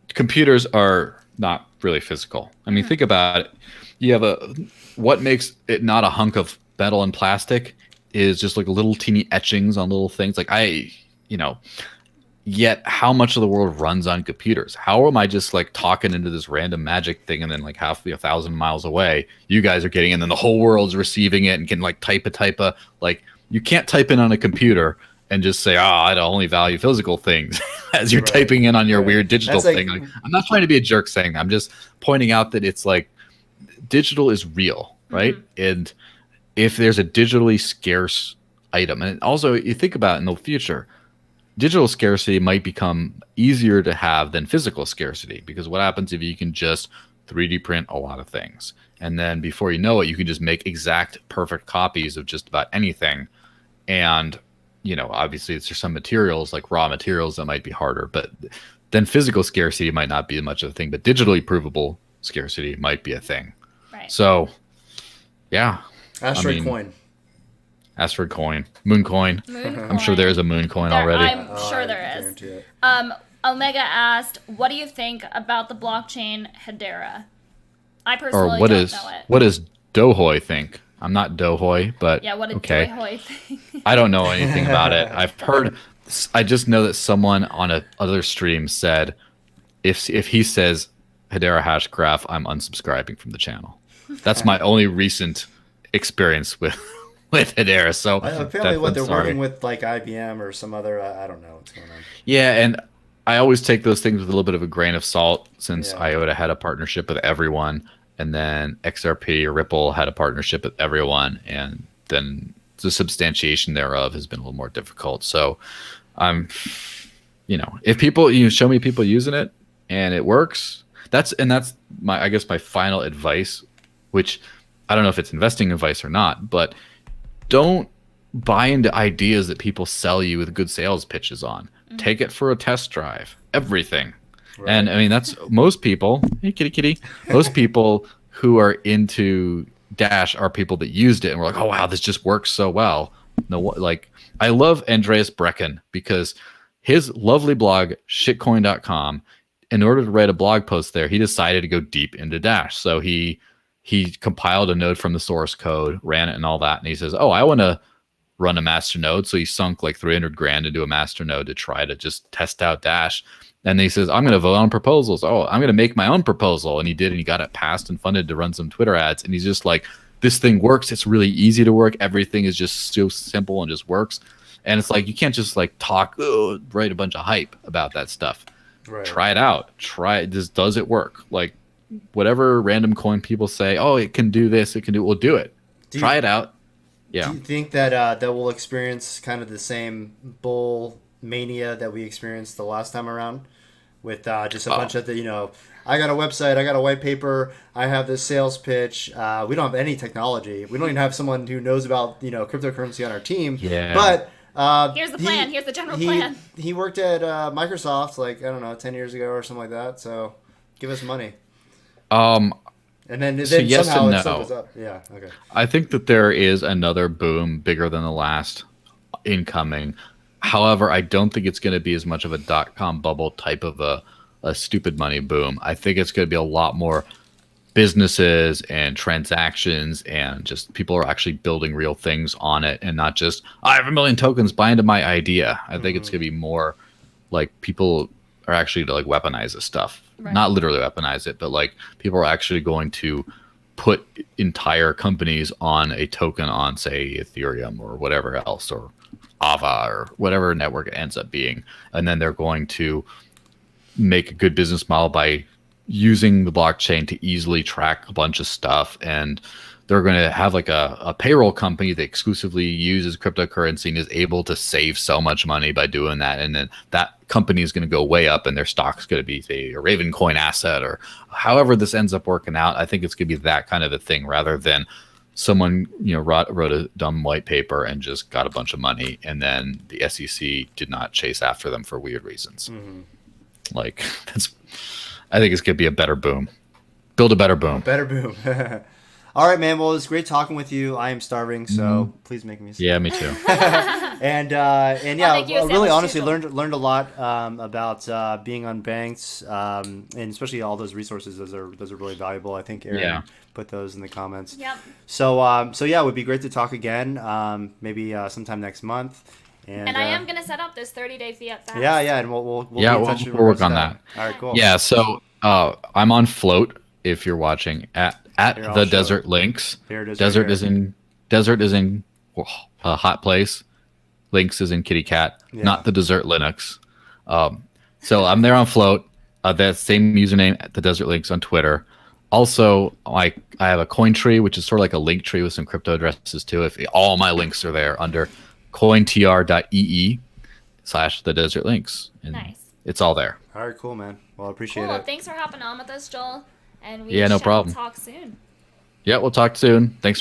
computers are not really physical. I mean, think about it. You have what makes it not a hunk of metal and plastic is just like little teeny etchings on little things. Like yet how much of the world runs on computers? How am I just like talking into this random magic thing and then like half 1,000 miles away, you guys are getting, and then the whole world's receiving it and can like type a like you can't type in on a computer and just say, I only value physical things as you're typing in on your weird digital thing. Like, I'm not trying to be a jerk saying that. I'm just pointing out that it's like digital is real, right? And if there's a digitally scarce item, and also you think about it in the future, digital scarcity might become easier to have than physical scarcity, because what happens if you can just 3D print a lot of things, and then before you know it, you can just make exact perfect copies of just about anything. And obviously there's some materials like raw materials that might be harder, but then physical scarcity might not be much of a thing, but digitally provable scarcity might be a thing. Right. So yeah, Asteroid coin. Asteroid coin, moon coin. I'm sure there's a moon coin already. I'm sure there is. Omega asked, what do you think about the blockchain Hedera? I personally don't know it. What does Dohoy think? I'm not Dohoy, but yeah, what did okay. Dohoy think? I don't know anything about it. I just know that someone on a other stream said, if he says Hedera hash graph, I'm unsubscribing from the channel. That's my only recent experience with Hedera. So apparently they're working with like IBM or some other, I don't know what's going on. Yeah, and I always take those things with a little bit of a grain of salt, since IOTA had a partnership with everyone, and then XRP or Ripple had a partnership with everyone, and then the substantiation thereof has been a little more difficult. So I'm, if people show me people using it and it works, that's my, I guess, my final advice, which I don't know if it's investing advice or not, but don't buy into ideas that people sell you with good sales pitches on. Take it for a test drive. Everything. Right. And I mean, that's most people. Hey, kitty, kitty. Most people who are into Dash are people that used it and were like, "Oh wow, this just works so well." No, like I love Andreas Brecken because his lovely blog shitcoin.com. In order to write a blog post there, he decided to go deep into Dash. So he compiled a node from the source code, ran it, and all that. And he says, "Oh, I want to run a master node." So he sunk like 300 grand into a master node to try to just test out Dash. And he says, "I'm going to vote on proposals. Oh, I'm going to make my own proposal." And he did, and he got it passed and funded to run some Twitter ads. And he's just like, this thing works. It's really easy to work. Everything is just so simple and just works. And it's like, you can't just like write a bunch of hype about that stuff. Right. Try it out. Try it. Does it work? Like whatever random coin people say, oh, it can do this, it can do it. We'll do it. Try it out. Yeah. Do you think that that we'll experience kind of the same bull mania that we experienced the last time around with just a bunch of the, I got a website, I got a white paper, I have this sales pitch. We don't have any technology. We don't even have someone who knows about, cryptocurrency on our team. Yeah. But here's the plan. Here's the general plan. He worked at Microsoft, like, I don't know, 10 years ago or something like that. So give us money. And then yes somehow and it no. goes up. Yeah, okay. I think that there is another boom bigger than the last incoming. However, I don't think it's going to be as much of a dot-com bubble type of a stupid money boom. I think it's going to be a lot more businesses and transactions, and just people are actually building real things on it, and not just, I have 1 million tokens, buy into my idea. I think it's going to be more like people are actually to like weaponize this stuff. Right. Not literally weaponize it, but like people are actually going to put entire companies on a token on, say, Ethereum or whatever else, or Ava or whatever network it ends up being. And then they're going to make a good business model by using the blockchain to easily track a bunch of stuff. And they're going to have like a payroll company that exclusively uses cryptocurrency and is able to save so much money by doing that. And then that company is going to go way up, and their stock's going to be, say, a Ravencoin asset, or however this ends up working out. I think it's going to be that kind of a thing, rather than someone wrote a dumb white paper and just got a bunch of money, and then the SEC did not chase after them for weird reasons. Like I think it's going to be a better boom. Build a better boom. Better boom. All right, man. Well, it's great talking with you. I am starving, so please make me. Yeah, me too. and yeah, really, honestly, learned a lot about being unbanked, and especially all those resources. Those are really valuable. I think Aaron put those in the comments. Yep. So yeah, it would be great to talk again. Maybe sometime next month. And I am gonna set up this 30-day fiat fast. Yeah, and we'll be in touch. We'll work on that. All right, cool. Yeah, so I'm on Float. If you're watching at the Desert Links. Desert is in a hot place. Links is in kitty cat, not the Desert Linux. So I'm there on Float. That same username at the Desert Links on Twitter. Also, I have a coin tree, which is sort of like a link tree with some crypto addresses too. If all my links are there under cointr.ee/the Desert Links. And nice. It's all there. All right, cool, man. Well, I appreciate it. Thanks for hopping on with us, Joel. And we no problem. Talk soon. Yeah, we'll talk soon. Thanks